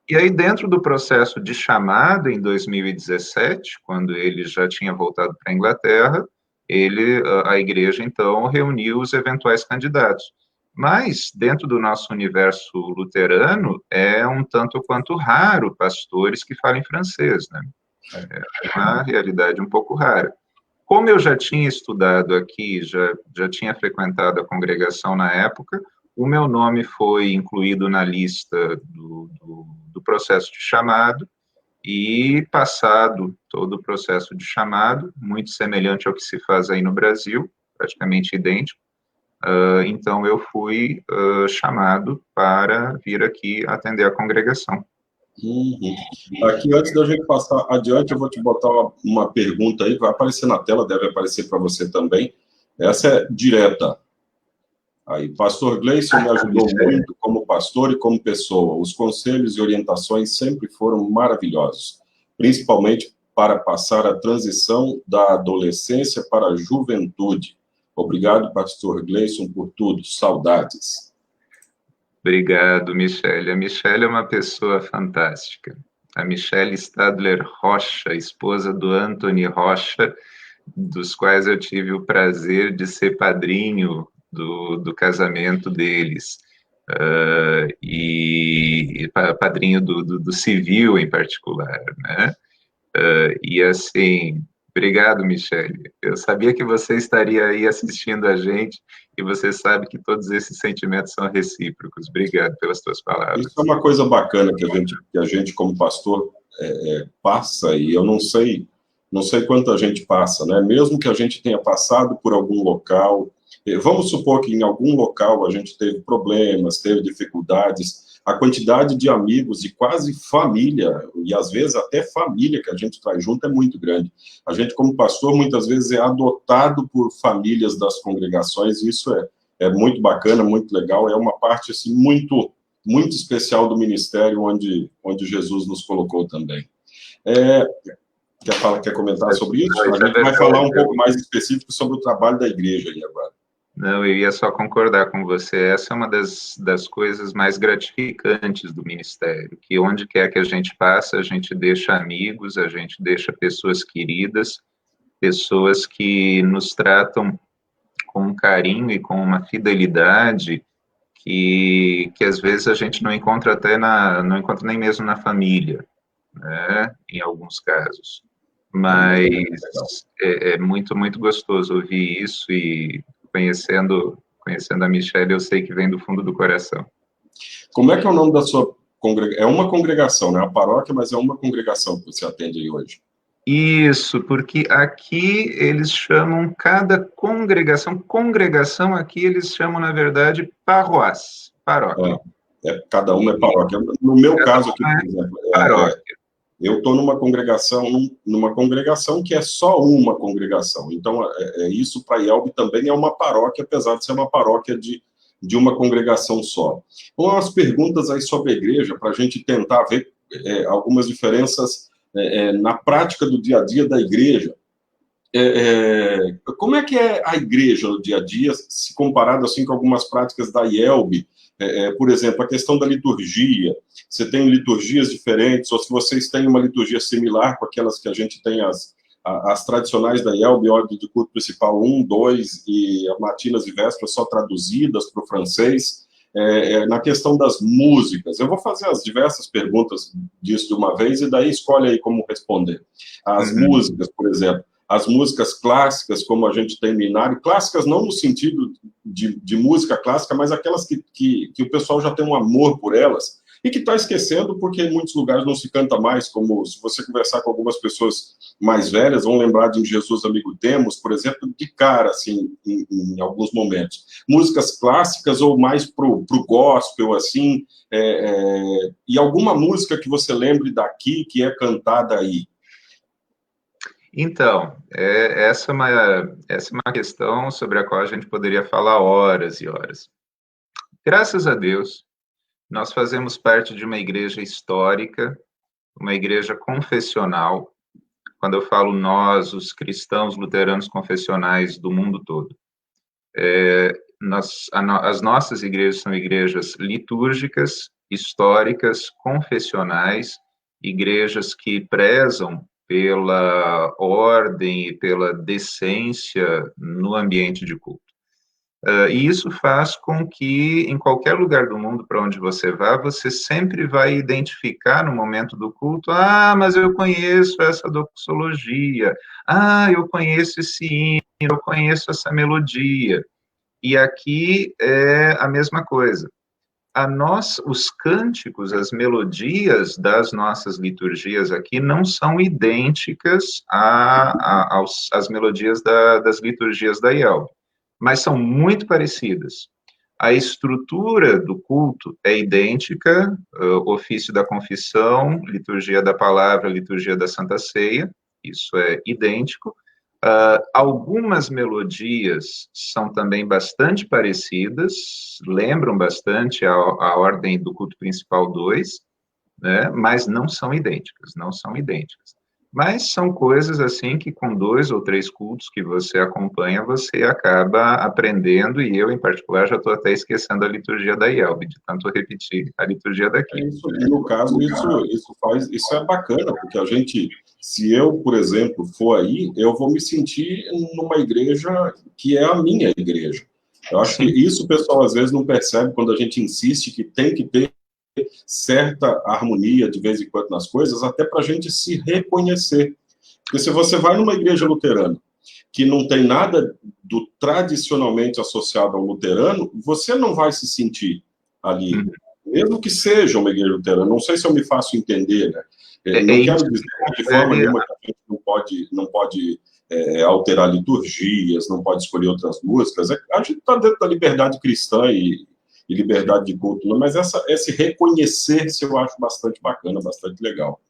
E aí, dentro do processo de chamada, em 2017, quando ele já tinha voltado para a Inglaterra, a igreja, então, reuniu os eventuais candidatos. Mas, dentro do nosso universo luterano, é um tanto quanto raro pastores que falem francês, né? É uma realidade um pouco rara. Como eu já tinha estudado aqui, já tinha frequentado a congregação na época, o meu nome foi incluído na lista do processo de chamado, e passado todo o processo de chamado, muito semelhante ao que se faz aí no Brasil, praticamente idêntico, então eu fui chamado para vir aqui atender a congregação. Uhum. Aqui, antes da gente passar adiante, eu vou te botar uma pergunta aí, vai aparecer na tela, deve aparecer para você também. Essa é direta. Aí, Pastor Gleison me ajudou muito como pastor e como pessoa. Os conselhos e orientações sempre foram maravilhosos, principalmente para passar a transição da adolescência para a juventude. Obrigado, Pastor Gleison, por tudo. Saudades. Obrigado, Michele. A Michele é uma pessoa fantástica. A Michele Stadler Rocha, esposa do Anthony Rocha, dos quais eu tive o prazer de ser padrinho do casamento deles, e padrinho do civil em particular, né? E assim, obrigado, Michele. Eu sabia que você estaria aí assistindo a gente e você sabe que todos esses sentimentos são recíprocos. Obrigado pelas tuas palavras. Isso é uma coisa bacana que a gente como pastor, passa, e eu não sei quanta gente passa, né? Mesmo que a gente tenha passado por algum local, vamos supor que em algum local a gente teve problemas, teve dificuldades, a quantidade de amigos e quase família, e às vezes até família que a gente traz junto é muito grande. A gente, como pastor, muitas vezes é adotado por famílias das congregações, e isso é muito bacana, muito legal, é uma parte assim, muito especial do ministério onde Jesus nos colocou também. Quer comentar sobre isso? A gente vai falar um pouco mais específico sobre o trabalho da igreja aí agora. Não, eu ia só concordar com você. Essa é uma das coisas mais gratificantes do ministério, que onde quer que a gente passa, a gente deixa amigos, a gente deixa pessoas queridas, pessoas que nos tratam com um carinho e com uma fidelidade que às vezes a gente não encontra não encontra nem mesmo na família, né, em alguns casos. Mas é muito, muito gostoso ouvir isso, e conhecendo a Michelle, eu sei que vem do fundo do coração. Como é que é o nome da sua congregação? É uma congregação, né? A paróquia, mas é uma congregação que você atende aí hoje. Isso, porque aqui eles chamam cada congregação aqui eles chamam, na verdade, paróquia. Cada uma é paróquia. No meu caso aqui, por exemplo, eu estou numa congregação que é só uma congregação. Então, isso para IELB também é uma paróquia, apesar de ser uma paróquia de uma congregação só. Então, umas perguntas aí sobre a igreja, para a gente tentar ver algumas diferenças na prática do dia a dia da igreja. Como é que é a igreja no dia a dia, se comparado assim com algumas práticas da IELB? Por exemplo, a questão da liturgia, você tem liturgias diferentes, ou se vocês têm uma liturgia similar com aquelas que a gente tem, as tradicionais da IELB, ordem de culto principal 1, 2, e matinas e vésperas só traduzidas para o francês. Na questão das músicas, eu vou fazer as diversas perguntas disso de uma vez, e daí escolhe aí como responder. As músicas, por exemplo, as músicas clássicas, como a gente tem Minário, clássicas não no sentido de música clássica, mas aquelas que o pessoal já tem um amor por elas, e que está esquecendo porque em muitos lugares não se canta mais, como se você conversar com algumas pessoas mais velhas, vão lembrar de Jesus Amigo Temos, por exemplo, de cara, assim, em alguns momentos. Músicas clássicas ou mais pro gospel, assim, e alguma música que você lembre daqui, que é cantada aí? Então, essa é uma questão sobre a qual a gente poderia falar horas e horas. Graças a Deus, nós fazemos parte de uma igreja histórica, uma igreja confessional. Quando eu falo nós, os cristãos luteranos confessionais do mundo todo, as nossas igrejas são igrejas litúrgicas, históricas, confessionais, igrejas que prezam pela ordem e pela decência no ambiente de culto. E isso faz com que, em qualquer lugar do mundo para onde você vá, você sempre vai identificar no momento do culto, mas eu conheço essa doxologia, eu conheço esse hino, eu conheço essa melodia. E aqui é a mesma coisa. Os cânticos, as melodias das nossas liturgias aqui não são idênticas às melodias das liturgias da IELB, mas são muito parecidas. A estrutura do culto é idêntica, ofício da confissão, liturgia da palavra, liturgia da Santa Ceia, isso é idêntico. Algumas melodias são também bastante parecidas, lembram bastante a ordem do culto principal 2, né, mas não são idênticas, não são idênticas. Mas são coisas assim que com 2 ou 3 cultos que você acompanha, você acaba aprendendo, e eu, em particular, já estou até esquecendo a liturgia da IELB, de tanto repetir a liturgia daqui. E no caso, isso é bacana, porque a gente, se eu, por exemplo, for aí, eu vou me sentir numa igreja que é a minha igreja. Eu acho que isso o pessoal às vezes não percebe quando a gente insiste que tem que ter certa harmonia de vez em quando nas coisas, até para a gente se reconhecer. Porque se você vai numa igreja luterana que não tem nada do tradicionalmente associado ao luterano, você não vai se sentir ali, mesmo que seja uma igreja luterana. Não sei se eu me faço entender, né? Não quero dizer de forma nenhuma que a gente não pode alterar liturgias, não pode escolher outras músicas. A gente está dentro da liberdade cristã e liberdade de culto, mas esse reconhecer-se eu acho bastante bacana, bastante legal.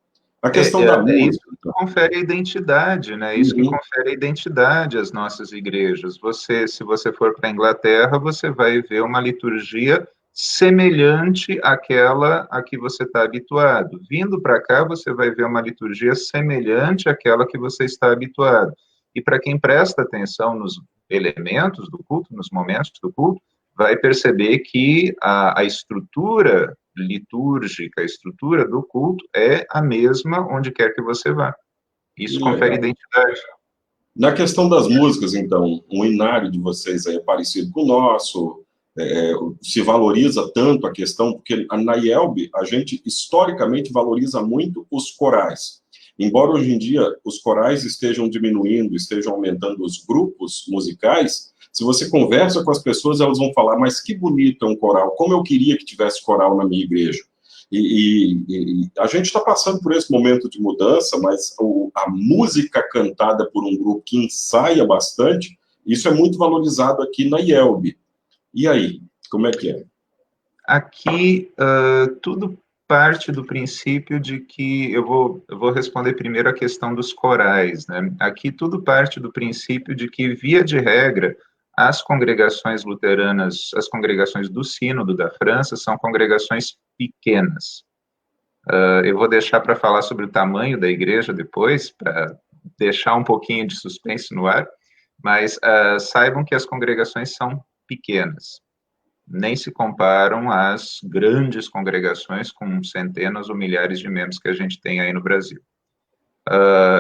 A questão da música... Isso que confere a identidade, né? Isso que confere a identidade às nossas igrejas. Se você for para a Inglaterra, você vai ver uma liturgia semelhante àquela a que você está habituado. Vindo para cá, você vai ver uma liturgia semelhante àquela que você está habituado. E para quem presta atenção nos elementos do culto, nos momentos do culto, vai perceber que a estrutura litúrgica, a estrutura do culto é a mesma onde quer que você vá. Isso confere identidade. Na questão das músicas, então, o inário de vocês é parecido com o nosso, se valoriza tanto a questão, porque na IELB a gente historicamente valoriza muito os corais. Embora hoje em dia os corais estejam diminuindo, estejam aumentando os grupos musicais, se você conversa com as pessoas, elas vão falar, mas que bonito é um coral, como eu queria que tivesse coral na minha igreja. E a gente está passando por esse momento de mudança, mas a música cantada por um grupo que ensaia bastante, isso é muito valorizado aqui na IELB. E aí, como é que é? Aqui, tudo parte do princípio de que, eu vou responder primeiro a questão dos corais, né? Aqui tudo parte do princípio de que, via de regra, as congregações luteranas, as congregações do Sínodo da França, são congregações pequenas. Eu vou deixar para falar sobre o tamanho da igreja depois, para deixar um pouquinho de suspense no ar, mas saibam que as congregações são pequenas. Nem se comparam às grandes congregações com centenas ou milhares de membros que a gente tem aí no Brasil.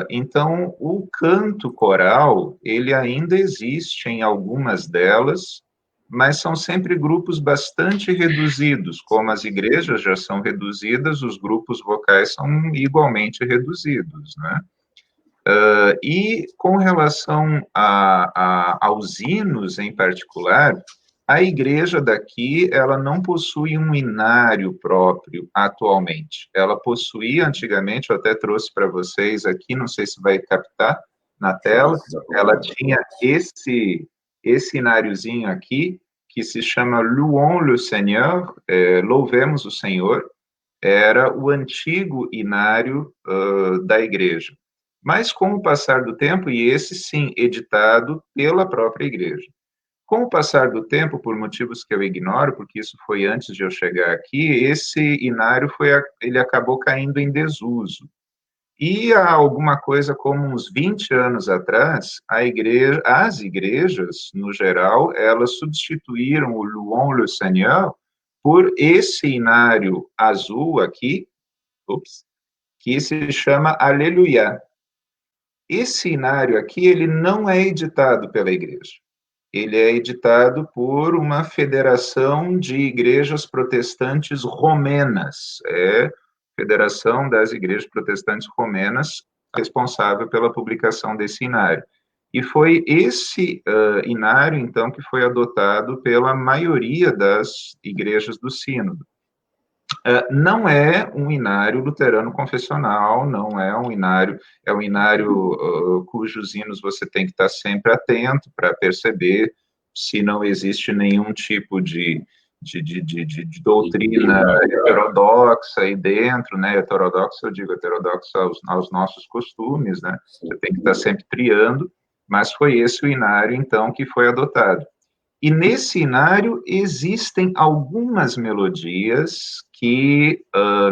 Então, o canto coral, ele ainda existe em algumas delas, mas são sempre grupos bastante reduzidos. Como as igrejas já são reduzidas, os grupos vocais são igualmente reduzidos, né? E com relação aos hinos em particular, a igreja daqui, ela não possui um inário próprio atualmente. Ela possuía antigamente, eu até trouxe para vocês aqui, não sei se vai captar na tela, ela tinha esse ináriozinho aqui, que se chama Louons le Seigneur, louvemos o Senhor, era o antigo inário da igreja. Mas com o passar do tempo, e esse sim, editado pela própria igreja. Com o passar do tempo, por motivos que eu ignoro, porque isso foi antes de eu chegar aqui, esse inário ele acabou caindo em desuso. E há alguma coisa como uns 20 anos atrás, as igrejas, no geral, elas substituíram o Louons le Seigneur por esse inário azul aqui, que se chama Aleluia. Esse inário aqui, ele não é editado pela igreja. Ele é editado por uma federação de igrejas protestantes romenas. É a Federação das Igrejas Protestantes Romenas responsável pela publicação desse inário. E foi esse inário, então, que foi adotado pela maioria das igrejas do Sínodo. Não é um inário luterano confessional, não é um inário, é um inário cujos hinos você tem que estar sempre atento para perceber se não existe nenhum tipo de doutrina heterodoxa aí dentro, né? Heterodoxa, eu digo heterodoxa aos nossos costumes, né? Você tem que estar sempre triando, mas foi esse o inário, então, que foi adotado. E nesse inário existem algumas melodias que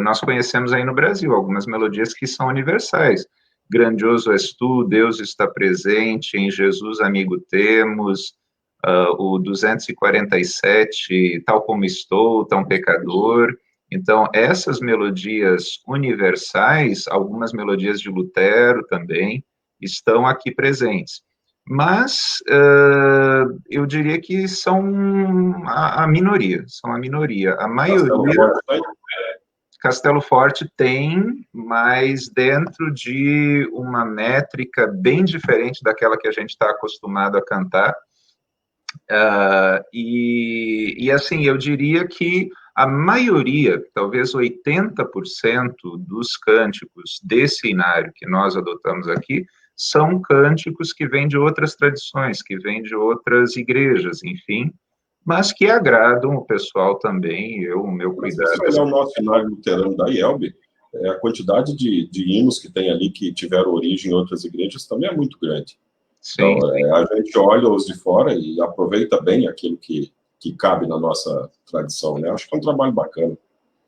nós conhecemos aí no Brasil, algumas melodias que são universais. Grandioso és tu, Deus está presente, em Jesus amigo temos, o 247, tal como estou, tão pecador. Então, essas melodias universais, algumas melodias de Lutero também, estão aqui presentes. Mas eu diria que são a minoria, são a minoria. A maioria, Castelo Forte tem, mas dentro de uma métrica bem diferente daquela que a gente está acostumado a cantar. E assim, eu diria que a maioria, talvez 80% dos cânticos desse inário que nós adotamos aqui, são cânticos que vêm de outras tradições, que vêm de outras igrejas, enfim, mas que agradam o pessoal também, o meu cuidado. Se olhar o nosso inário luterano da IELB, a quantidade de hinos que tem ali que tiveram origem em outras igrejas também é muito grande. Sim. Então, a gente olha os de fora e aproveita bem aquilo que cabe na nossa tradição, né? Acho que é um trabalho bacana.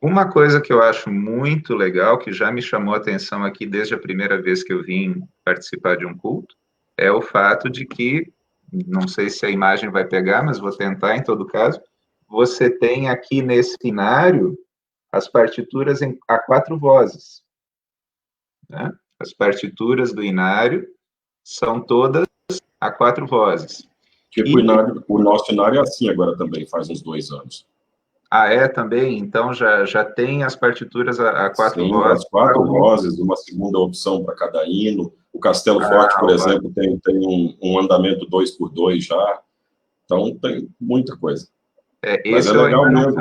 Uma coisa que eu acho muito legal, que já me chamou a atenção aqui desde a primeira vez que eu vim participar de um culto, é o fato de que, não sei se a imagem vai pegar, mas vou tentar em todo caso, você tem aqui nesse inário as partituras a 4 vozes. Né? As partituras do inário são todas a 4 vozes. Tipo, o nosso inário é assim agora também, faz uns 2 anos. Ah, é também? Então já tem as partituras a 4 Sim, vozes. As 4 vozes, uma segunda opção para cada hino. O Castelo Forte, por exemplo, tem um andamento 2x2 já. Então, tem muita coisa. Mas é legal mesmo.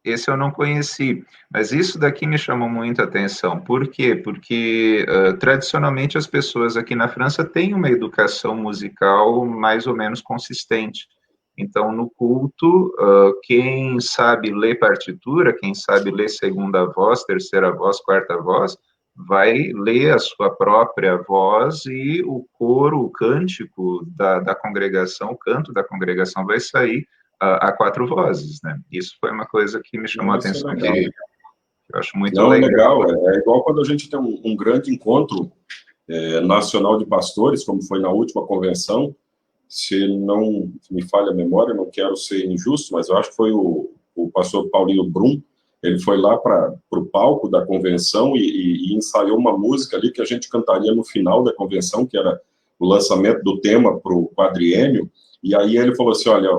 Esse eu não conheci, mas isso daqui me chamou muita atenção. Por quê? Porque, tradicionalmente, as pessoas aqui na França têm uma educação musical mais ou menos consistente. Então, no culto, quem sabe ler partitura, quem sabe ler segunda voz, terceira voz, quarta voz, vai ler a sua própria voz e o coro, o cântico da congregação, o canto da congregação vai sair a 4 vozes, né? Isso foi uma coisa que me chamou a atenção, que eu acho muito legal. É igual quando a gente tem um grande encontro nacional de pastores, como foi na última convenção. Se não me falha a memória, não quero ser injusto, mas eu acho que foi o pastor Paulinho Brum. Ele foi lá para o palco da convenção e ensaiou uma música ali que a gente cantaria no final da convenção, que era o lançamento do tema para o quadriênio. E aí ele falou assim, olha,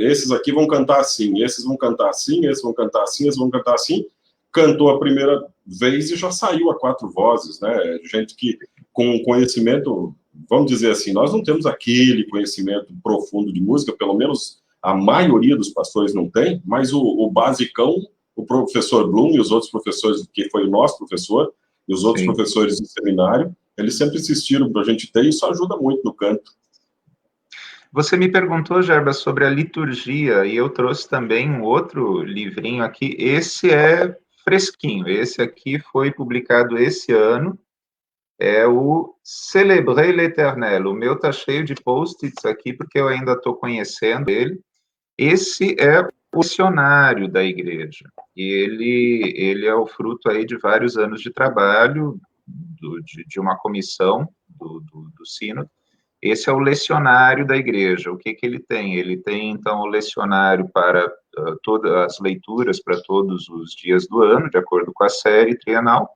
esses aqui vão cantar assim, esses vão cantar assim, esses vão cantar assim, esses vão cantar assim. Cantou a primeira vez e já saiu a 4 vozes, né? Gente que com conhecimento, vamos dizer assim, nós não temos aquele conhecimento profundo de música, pelo menos a maioria dos pastores não tem, mas o basicão, o professor Blum e os outros professores, que foi o nosso professor, e os outros professores de seminário, eles sempre insistiram para a gente ter, e isso ajuda muito no canto. Você me perguntou, Gerba, sobre a liturgia, e eu trouxe também um outro livrinho aqui. Esse é fresquinho, esse aqui foi publicado esse ano, é o Célébrer l'Éternel. O meu está cheio de post-its aqui, porque eu ainda estou conhecendo ele. Esse é o dicionário da igreja. Ele é o fruto aí de vários anos de trabalho, de uma comissão do Sínodo. Esse é o lecionário da igreja. O que ele tem? Ele tem, então, o lecionário para todas as leituras para todos os dias do ano, de acordo com a série trienal,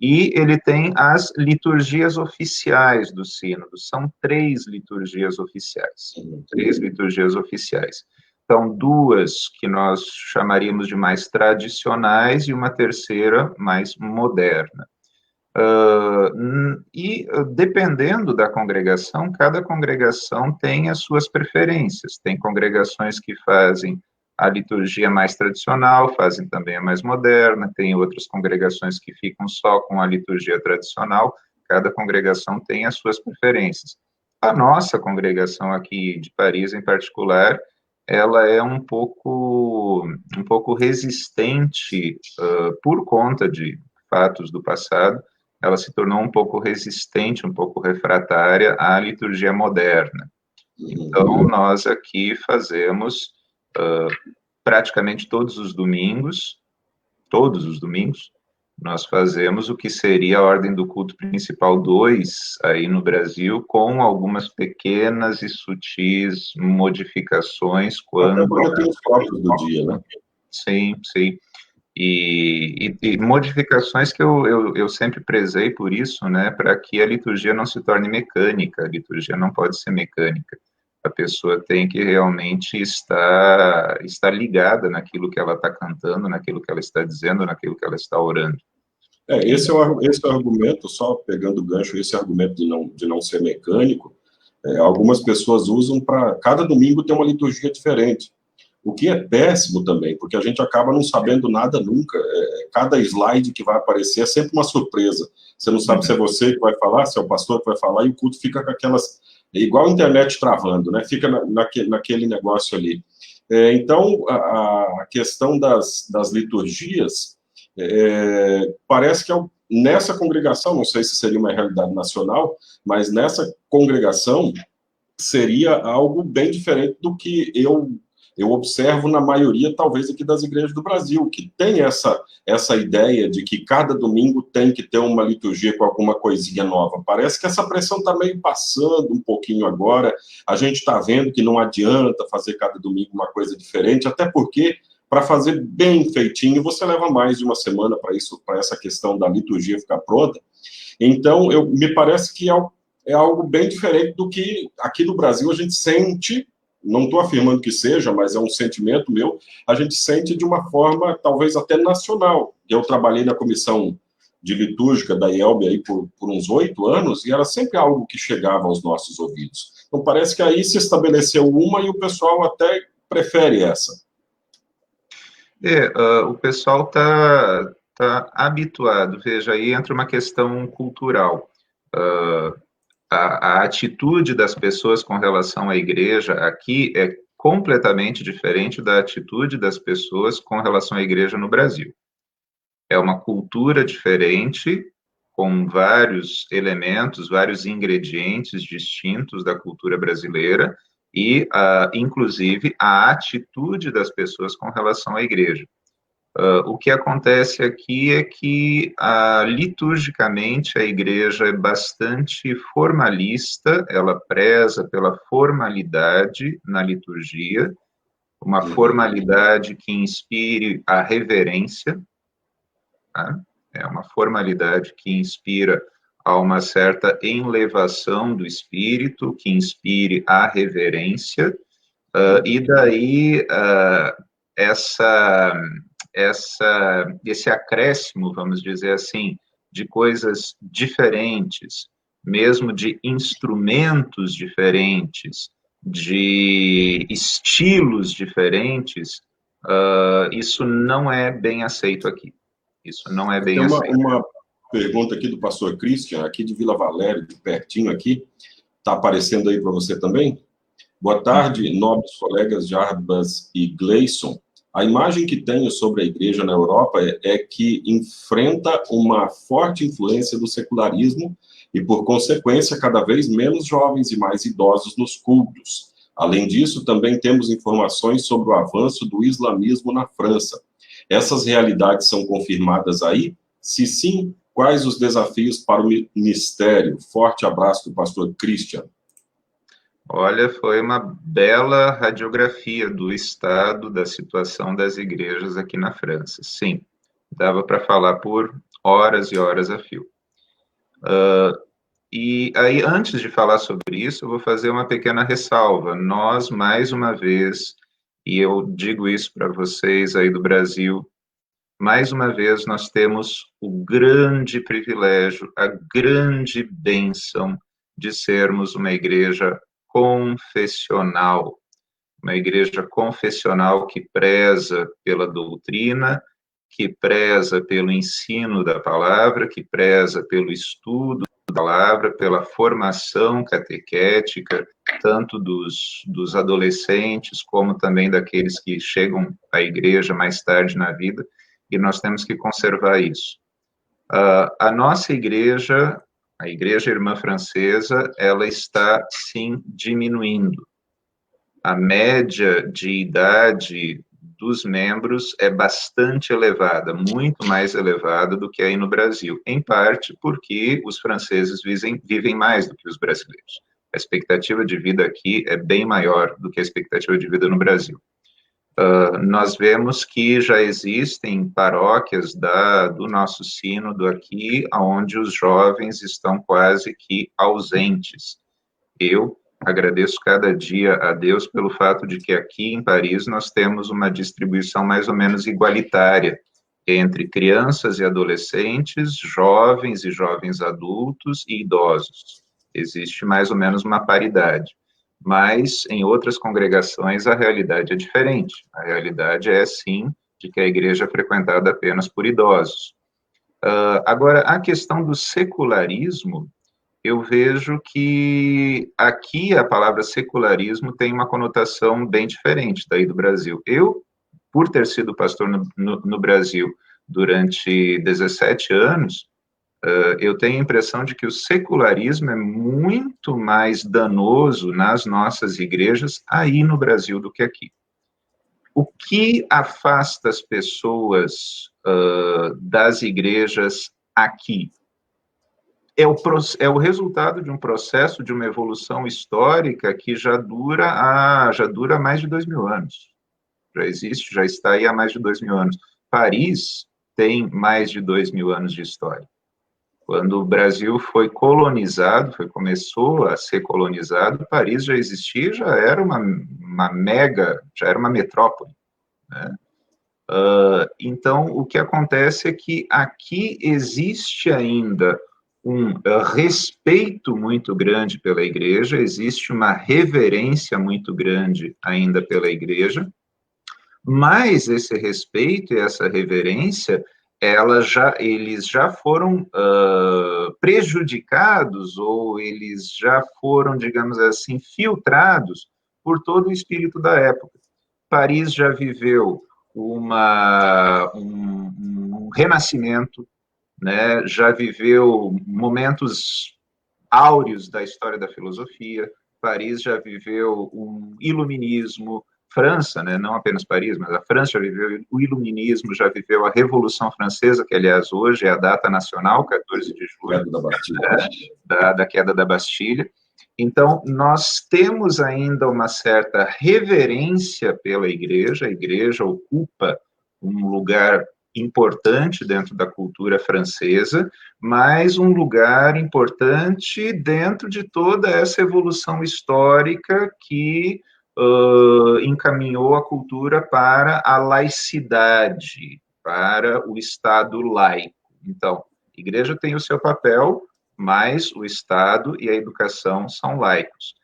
E ele tem as liturgias oficiais do sínodo, são 3 liturgias oficiais, 3 liturgias oficiais. Então, 2 que nós chamaríamos de mais tradicionais e uma terceira mais moderna. Dependendo da congregação, cada congregação tem as suas preferências. Tem congregações que fazem a liturgia mais tradicional, fazem também a mais moderna, tem outras congregações que ficam só com a liturgia tradicional, cada congregação tem as suas preferências. A nossa congregação aqui de Paris, em particular, ela é um pouco resistente, por conta de fatos do passado, ela se tornou um pouco resistente, um pouco refratária à liturgia moderna. Então, nós aqui fazemos praticamente todos os domingos, nós fazemos o que seria a ordem do culto principal 2 aí no Brasil, com algumas pequenas e sutis modificações quando... Até porque tem os próprios do dia, né? Sim, sim. E modificações que eu sempre prezei por isso, né, para que a liturgia não se torne mecânica, a liturgia não pode ser mecânica, a pessoa tem que realmente estar ligada naquilo que ela está cantando, naquilo que ela está dizendo, naquilo que ela está orando. Esse é o argumento, só pegando o gancho, esse argumento de não ser mecânico, algumas pessoas usam para cada domingo ter uma liturgia diferente. O que é péssimo também, porque a gente acaba não sabendo nada nunca. Cada slide que vai aparecer é sempre uma surpresa. Você não sabe se é você que vai falar, se é o pastor que vai falar, e o culto fica com aquelas... igual a internet travando, né? Fica naquele negócio ali. Então, a questão das liturgias, parece que nessa congregação, não sei se seria uma realidade nacional, mas nessa congregação seria algo bem diferente do que eu observo na maioria, talvez, aqui das igrejas do Brasil, que tem essa ideia de que cada domingo tem que ter uma liturgia com alguma coisinha nova. Parece que essa pressão está meio passando um pouquinho agora, a gente está vendo que não adianta fazer cada domingo uma coisa diferente, até porque, para fazer bem feitinho, você leva mais de uma semana para essa questão da liturgia ficar pronta. Então, me parece que é algo bem diferente do que aqui no Brasil a gente sente. Não estou afirmando que seja, mas é um sentimento meu, a gente sente de uma forma talvez até nacional. Eu trabalhei na comissão de litúrgica da IELB aí por uns 8 anos, e era sempre algo que chegava aos nossos ouvidos. Então parece que aí se estabeleceu uma e o pessoal até prefere essa. O pessoal está habituado, veja, aí entra uma questão cultural. A atitude das pessoas com relação à igreja aqui é completamente diferente da atitude das pessoas com relação à igreja no Brasil. É uma cultura diferente, com vários elementos, vários ingredientes distintos da cultura brasileira e, inclusive, a atitude das pessoas com relação à igreja. O que acontece aqui é que, liturgicamente, a igreja é bastante formalista, ela preza pela formalidade na liturgia, uma formalidade que inspire a reverência, tá? É uma formalidade que inspira a uma certa elevação do espírito, que inspire a reverência, e daí esse acréscimo, vamos dizer assim, de coisas diferentes, mesmo de instrumentos diferentes, de estilos diferentes, isso não é bem aceito aqui. Isso não é bem aceito. Tem uma pergunta aqui do pastor Christian, aqui de Vila Valério, de pertinho aqui, está aparecendo aí para você também? Boa tarde, nobres colegas Jarbas e Gleison. A imagem que tenho sobre a igreja na Europa é que enfrenta uma forte influência do secularismo e, por consequência, cada vez menos jovens e mais idosos nos cultos. Além disso, também temos informações sobre o avanço do islamismo na França. Essas realidades são confirmadas aí? Se sim, quais os desafios para o ministério? Forte abraço do pastor Christian. Olha, foi uma bela radiografia do estado da situação das igrejas aqui na França. Sim, dava para falar por horas e horas a fio. E aí, antes de falar sobre isso, eu vou fazer uma pequena ressalva. Nós, mais uma vez, e eu digo isso para vocês aí do Brasil, mais uma vez nós temos o grande privilégio, a grande bênção de sermos uma igreja confessional que preza pela doutrina, que preza pelo ensino da palavra, que preza pelo estudo da palavra, pela formação catequética, tanto dos adolescentes, como também daqueles que chegam à igreja mais tarde na vida, e nós temos que conservar isso. A nossa igreja, a Igreja Irmã Francesa, ela está, sim, diminuindo. A média de idade dos membros é bastante elevada, muito mais elevada do que aí no Brasil, em parte porque os franceses vivem mais do que os brasileiros. A expectativa de vida aqui é bem maior do que a expectativa de vida no Brasil. Nós vemos que já existem paróquias do nosso sínodo aqui, onde os jovens estão quase que ausentes. Eu agradeço cada dia a Deus pelo fato de que aqui em Paris nós temos uma distribuição mais ou menos igualitária entre crianças e adolescentes, jovens e jovens adultos e idosos. Existe mais ou menos uma paridade. Mas em outras congregações a realidade é diferente. A realidade é, sim, de que a igreja é frequentada apenas por idosos. Agora, a questão do secularismo, eu vejo que aqui a palavra secularismo tem uma conotação bem diferente daí do Brasil. Eu, por ter sido pastor no Brasil durante 17 anos, eu tenho a impressão de que o secularismo é muito mais danoso nas nossas igrejas aí no Brasil do que aqui. O que afasta as pessoas das igrejas aqui? É o resultado de um processo, de uma evolução histórica que já dura mais de 2000 anos. Já existe, já está aí há mais de 2000 anos. Paris tem mais de 2000 anos de história. Quando o Brasil foi colonizado, começou a ser colonizado, Paris já existia, já era uma metrópole, né? Então, o que acontece é que aqui existe ainda um respeito muito grande pela igreja, existe uma reverência muito grande ainda pela igreja, mas esse respeito e essa reverência, eles já foram prejudicados, ou eles já foram, digamos assim, filtrados por todo o espírito da época. Paris já viveu um renascimento, né? Já viveu momentos áureos da história da filosofia. Paris já viveu um iluminismo. França, né, não apenas Paris, mas a França já viveu o iluminismo, já viveu a Revolução Francesa, que, aliás, hoje é a data nacional, 14 de julho, da queda da Bastilha. Então, nós temos ainda uma certa reverência pela igreja, a igreja ocupa um lugar importante dentro da cultura francesa, mas um lugar importante dentro de toda essa evolução histórica que encaminhou a cultura para a laicidade, para o Estado laico. Então, a igreja tem o seu papel, mas o Estado e a educação são laicos.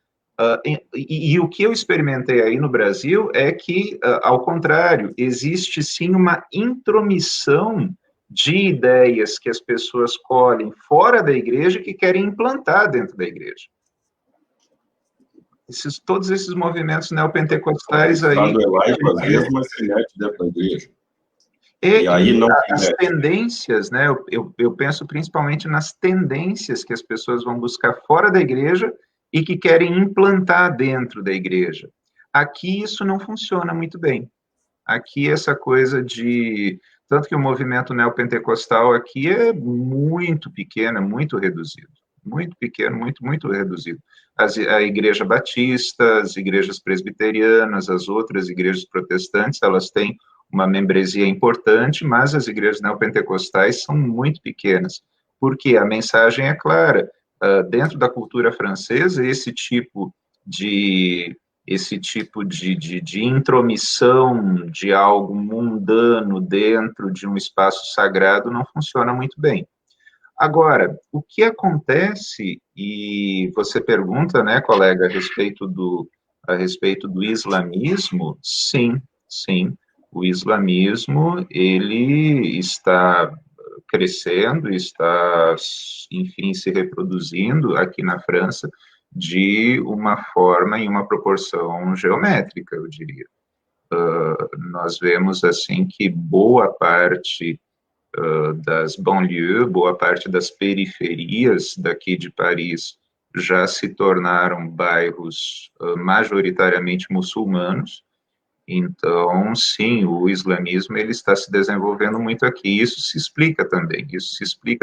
E o que eu experimentei aí no Brasil é que, ao contrário, existe sim uma intromissão de ideias que as pessoas colhem fora da igreja que querem implantar dentro da igreja. Todos esses movimentos neopentecostais aí... O Estado é laico, às vezes, mas se mete dentro da igreja. E aí não as tendências, né? Eu penso principalmente nas tendências que as pessoas vão buscar fora da igreja e que querem implantar dentro da igreja. Aqui isso não funciona muito bem. Aqui essa coisa de... Tanto que o movimento neopentecostal aqui é muito pequeno, muito reduzido. Muito pequeno, muito reduzido. A igreja batista, as igrejas presbiterianas, as outras igrejas protestantes, elas têm uma membresia importante, mas as igrejas neopentecostais são muito pequenas, porque a mensagem é clara. Dentro da cultura francesa, esse tipo de intromissão de algo mundano dentro de um espaço sagrado não funciona muito bem. Agora, o que acontece, e você pergunta, né, colega, a respeito do islamismo, sim, sim, o islamismo, ele está crescendo, está, enfim, se reproduzindo aqui na França de uma forma e uma proporção geométrica, eu diria. Nós vemos, assim, que boa parte das banlieues, boa parte das periferias daqui de Paris já se tornaram bairros majoritariamente muçulmanos. Então, sim, o islamismo ele está se desenvolvendo muito aqui. Isso se explica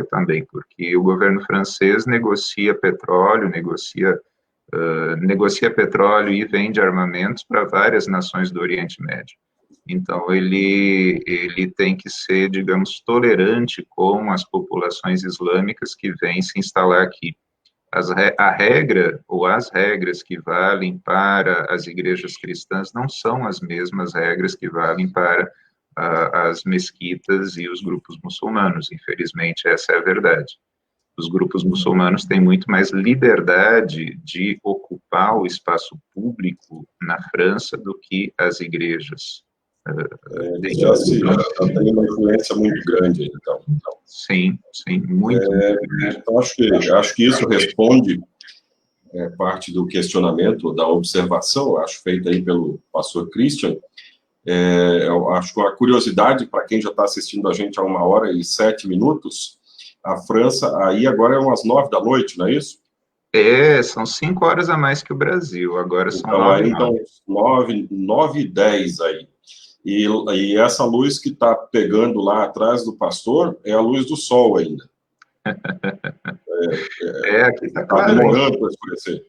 também, porque o governo francês negocia petróleo, negocia petróleo e vende armamentos para várias nações do Oriente Médio. Então, ele tem que ser, digamos, tolerante com as populações islâmicas que vêm se instalar aqui. A regra, ou as regras que valem para as igrejas cristãs não são as mesmas regras que valem para as mesquitas e os grupos muçulmanos. Infelizmente, essa é a verdade. Os grupos muçulmanos têm muito mais liberdade de ocupar o espaço público na França do que as igrejas. Já tem uma influência muito grande, então. Sim, muito. Então, acho que isso responde parte do questionamento, da observação, acho, feita aí pelo pastor Christian. Eu acho que a curiosidade, para quem já está assistindo a gente há 1h07, a França, aí agora é umas 9 da noite, não é isso? São 5 horas a mais que o Brasil, agora são então, 9 aí, então 9h10 aí. E essa luz que está pegando lá atrás do pastor é a luz do sol ainda. Aqui está claro. Demorando para escurecer.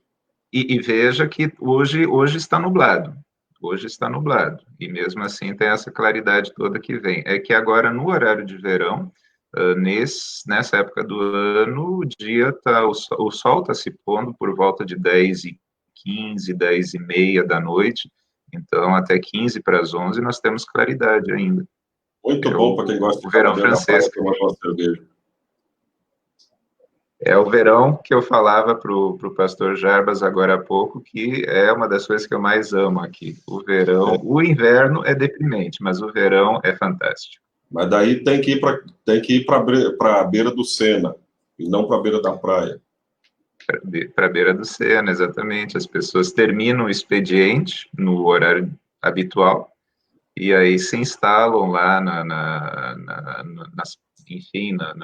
E veja que hoje está nublado. Hoje está nublado. E mesmo assim tem essa claridade toda que vem. É que agora, no horário de verão, nessa época do ano, o sol está se pondo por volta de 10h15, 10h30 da noite. Então, até 15 para as 11, nós temos claridade ainda. Muito bom para quem gosta de verão francês. Tomar uma cerveja. É o verão que eu falava para o pastor Jarbas agora há pouco, que é uma das coisas que eu mais amo aqui. O verão, o inverno é deprimente, mas o verão é fantástico. Mas daí tem que ir para a beira do Sena, e não para a beira da praia. Para a beira do Sena, exatamente. As pessoas terminam o expediente no horário habitual, e aí se instalam lá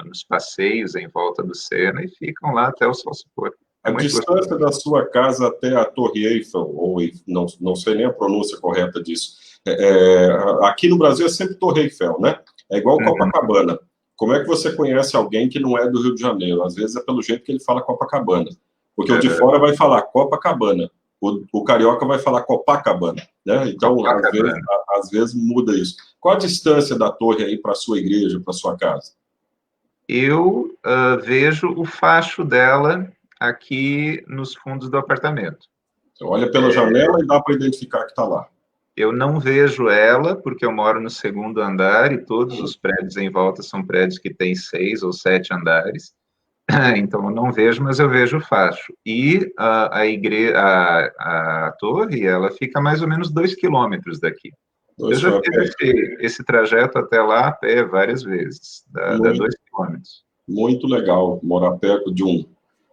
nos passeios em volta do Sena e ficam lá até o sol se pôr. A distância da sua casa até a Torre Eiffel, ou não sei nem a pronúncia correta disso, aqui no Brasil é sempre Torre Eiffel, né? É igual Copacabana. Como é que você conhece alguém que não é do Rio de Janeiro? Às vezes é pelo jeito que ele fala Copacabana. Porque o de fora vai falar Copacabana. O carioca vai falar Copacabana, né? Então, às vezes muda isso. Qual a distância da torre aí para a sua igreja, para a sua casa? Eu vejo o facho dela aqui nos fundos do apartamento. Você olha pela janela e dá para identificar que está lá. Eu não vejo ela, porque eu moro no 2º andar e todos os prédios em volta são prédios que têm 6 ou 7 andares. Então, eu não vejo, mas eu vejo o facho. E a torre, ela fica a mais ou menos 2 quilômetros daqui. Eu já fiz esse trajeto até lá a pé várias vezes, dá 2 quilômetros. Muito legal morar perto de um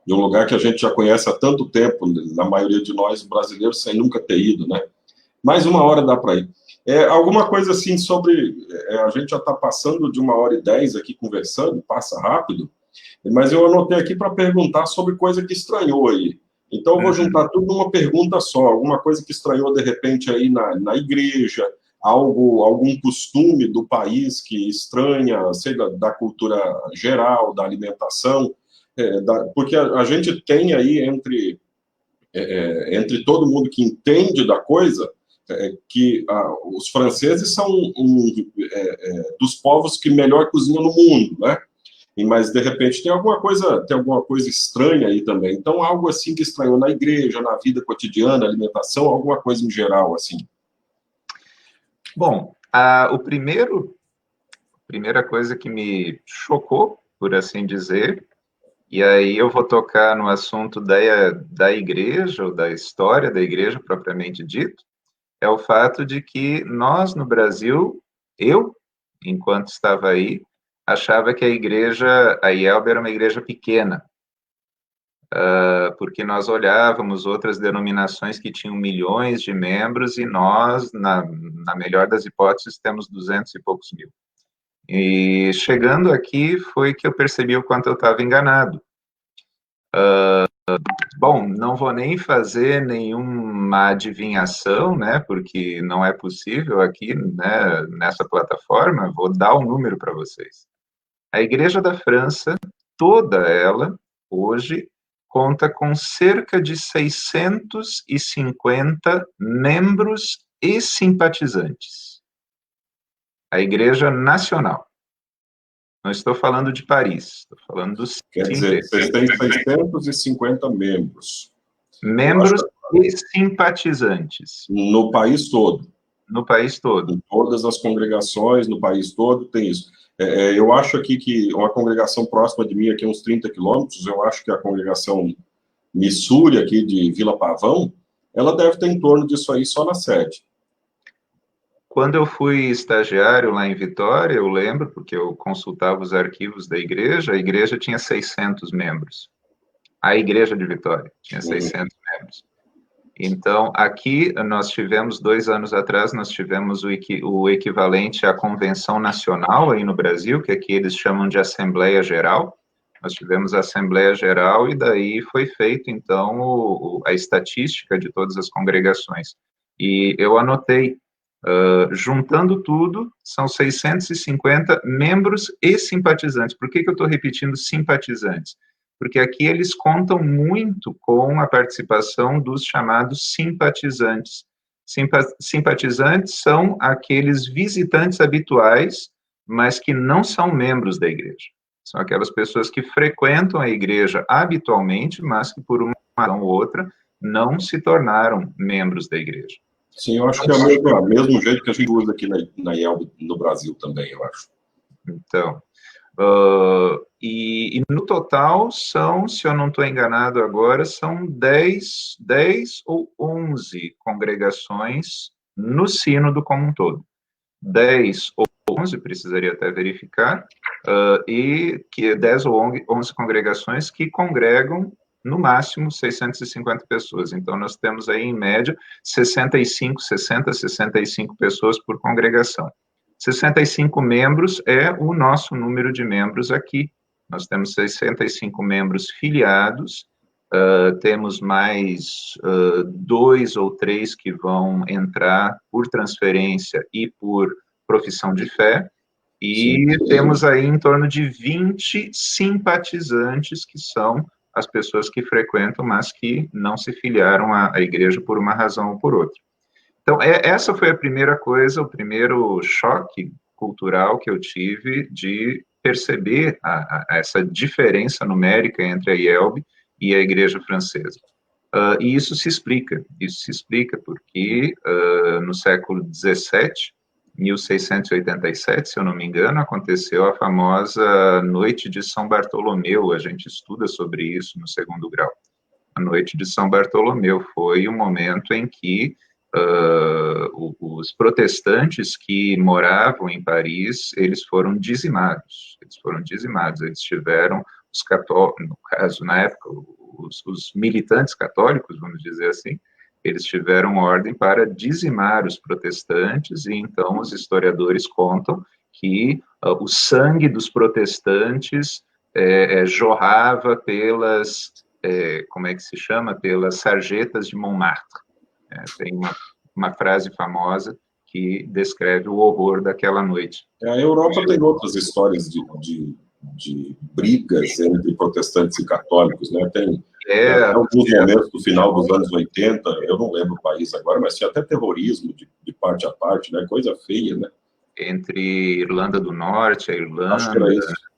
lugar que a gente já conhece há tanto tempo, na maioria de nós brasileiros, sem nunca ter ido, né? Mais 1 hora dá para ir. Alguma coisa assim sobre... a gente já está passando de 1h10 aqui conversando, passa rápido, mas eu anotei aqui para perguntar sobre coisa que estranhou aí. Então, eu vou juntar tudo numa pergunta só. Alguma coisa que estranhou, de repente, aí na igreja, algum costume do país que estranha, sei lá, da cultura geral, da alimentação, porque a gente tem aí entre todo mundo que entende da coisa, que os franceses são dos povos que melhor cozinham no mundo, né? Mas, de repente, tem alguma coisa estranha aí também. Então, algo assim que estranhou na igreja, na vida cotidiana, alimentação, alguma coisa em geral, assim. Bom, primeira coisa que me chocou, por assim dizer, e aí eu vou tocar no assunto da igreja, ou da história da igreja propriamente dito, é o fato de que nós, no Brasil, eu, enquanto estava aí, achava que a IELB era uma igreja pequena, porque nós olhávamos outras denominações que tinham milhões de membros e nós, na melhor das hipóteses, temos 200 e poucos mil. E chegando aqui foi que eu percebi o quanto eu estava enganado. Bom, não vou nem fazer nenhuma adivinhação, né, porque não é possível aqui, né, nessa plataforma, vou dar o número para vocês. A Igreja da França, toda ela, hoje, conta com cerca de 650 membros e simpatizantes. A Igreja Nacional. Não estou falando de Paris, estou falando do Quer dizer, vocês têm 650 membros. Membros e simpatizantes. No país todo. No país todo. Em todas as congregações, no país todo, tem isso. Eu acho aqui que uma congregação próxima de mim, aqui uns 30 quilômetros, eu acho que a congregação Missuri, aqui de Vila Pavão, ela deve ter em torno disso aí só na sede. Quando eu fui estagiário lá em Vitória, eu lembro, porque eu consultava os arquivos da igreja, a igreja tinha 600 membros. A igreja de Vitória tinha 600 membros. Então, aqui nós tivemos, 2 anos atrás, nós tivemos o equivalente à Convenção Nacional aí no Brasil, que aqui eles chamam de Assembleia Geral. Nós tivemos a Assembleia Geral e daí foi feito, então, a estatística de todas as congregações. E eu anotei, juntando tudo, são 650 membros e simpatizantes. Por que eu estou repetindo simpatizantes? Porque aqui eles contam muito com a participação dos chamados simpatizantes. Simpatizantes são aqueles visitantes habituais, mas que não são membros da igreja. São aquelas pessoas que frequentam a igreja habitualmente, mas que por uma razão ou outra não se tornaram membros da igreja. Sim, eu acho que é o mesmo jeito que a gente usa aqui na IELB no Brasil também, eu acho. Então, e no total são, se eu não estou enganado agora, são 10 ou 11 congregações no sínodo como um todo. 10 ou 11, precisaria até verificar, e que 10 ou 11 congregações que congregam no máximo 650 pessoas. Então, nós temos aí, em média, 65 pessoas por congregação. 65 membros é o nosso número de membros aqui. Nós temos 65 membros filiados, temos mais 2 ou 3 que vão entrar por transferência e por profissão de fé, e temos aí em torno de 20 simpatizantes, que são as pessoas que frequentam, mas que não se filiaram à igreja por uma razão ou por outra. Então, essa foi a primeira coisa, o primeiro choque cultural que eu tive de perceber essa diferença numérica entre a IELB e a igreja francesa. E isso se explica porque no século XVII, 1687, se eu não me engano, aconteceu a famosa Noite de São Bartolomeu. A gente estuda sobre isso no 2º grau. A Noite de São Bartolomeu foi o momento em que os protestantes que moravam em Paris, eles foram dizimados. Eles tiveram, os católicos, no caso, na época, os militantes católicos, vamos dizer assim, eles tiveram ordem para dizimar os protestantes, e então os historiadores contam que o sangue dos protestantes jorrava pelas, como é que se chama? Pelas sarjetas de Montmartre. Tem uma frase famosa que descreve o horror daquela noite. A Europa tem outras histórias de brigas entre protestantes e católicos, né? Tem É, Até alguns momentos do final dos anos 80, eu não lembro o país agora, mas tinha até terrorismo de parte a parte, né? Coisa feia, né? entre Irlanda do Norte, a Acho que era Irlanda. isso.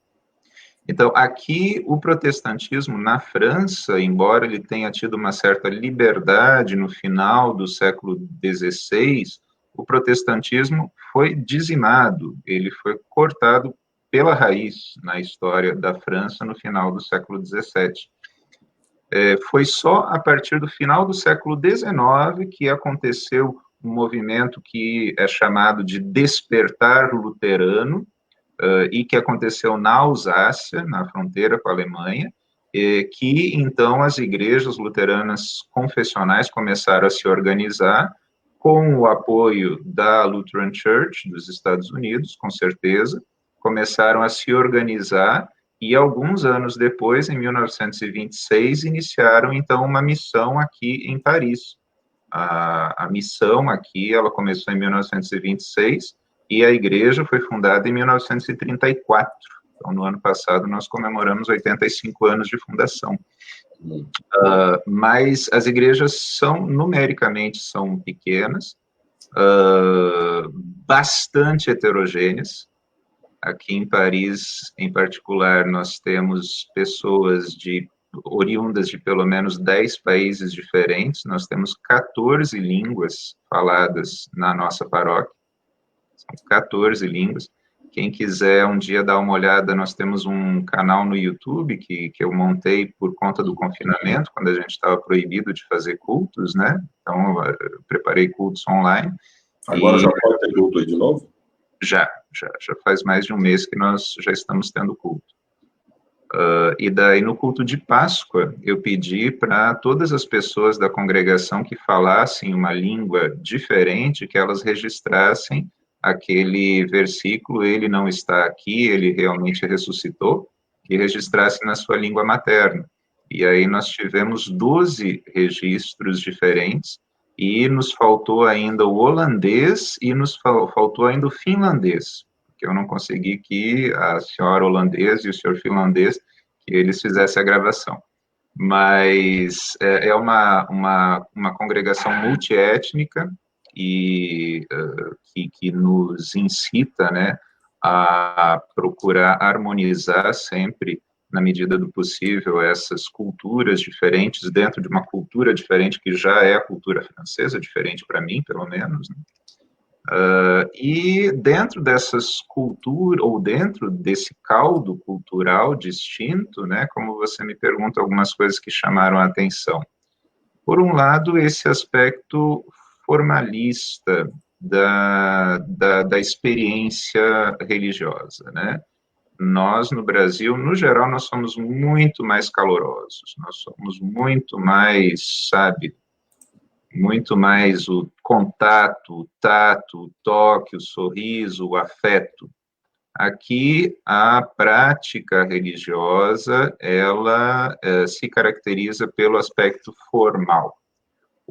Então, aqui, o protestantismo na França, embora ele tenha tido uma certa liberdade no final do século XVI, o protestantismo foi dizimado, ele foi cortado pela raiz na história da França no final do século XVII. Foi só a partir do final do século XIX que aconteceu um movimento que é chamado de despertar luterano, e que aconteceu na Alsácia, na fronteira com a Alemanha, que então as igrejas luteranas confessionais começaram a se organizar com o apoio da Lutheran Church dos Estados Unidos, com certeza, começaram a se organizar e alguns anos depois, em 1926, iniciaram então uma missão aqui em Paris. A missão aqui, ela começou em 1926 e a igreja foi fundada em 1934. Então, no ano passado, nós comemoramos 85 anos de fundação. Mas as igrejas são, numericamente, são pequenas, bastante heterogêneas. Aqui em Paris, em particular, nós temos pessoas oriundas de pelo menos 10 países diferentes, nós temos 14 línguas faladas na nossa paróquia, são 14 línguas. Quem quiser um dia dar uma olhada, nós temos um canal no YouTube que eu montei por conta do confinamento, quando a gente estava proibido de fazer cultos, né? Então, eu preparei cultos online. Agora já pode ter culto aí de novo? Já faz mais de um mês que nós já estamos tendo culto. E daí, no culto de Páscoa, eu pedi para todas as pessoas da congregação que falassem uma língua diferente, que elas registrassem aquele versículo, ele não está aqui, ele realmente ressuscitou, que registrassem na sua língua materna. E aí nós tivemos 12 registros diferentes, e nos faltou ainda o holandês e nos faltou ainda o finlandês, que eu não consegui que a senhora holandesa e o senhor finlandês, que eles fizessem a gravação. Mas é uma congregação multiétnica e que nos incita, né, a procurar harmonizar sempre, na medida do possível, essas culturas diferentes dentro de uma cultura diferente, que já é a cultura francesa, diferente para mim, pelo menos, né? E dentro dessas culturas, ou dentro desse caldo cultural distinto, né, como você me pergunta, algumas coisas que chamaram a atenção. Por um lado, esse aspecto formalista da experiência religiosa, né? Nós, no Brasil, no geral, nós somos muito mais calorosos, nós somos muito mais, sabe, muito mais o contato, o tato, o toque, o sorriso, o afeto. Aqui, a prática religiosa, ela se caracteriza pelo aspecto formal.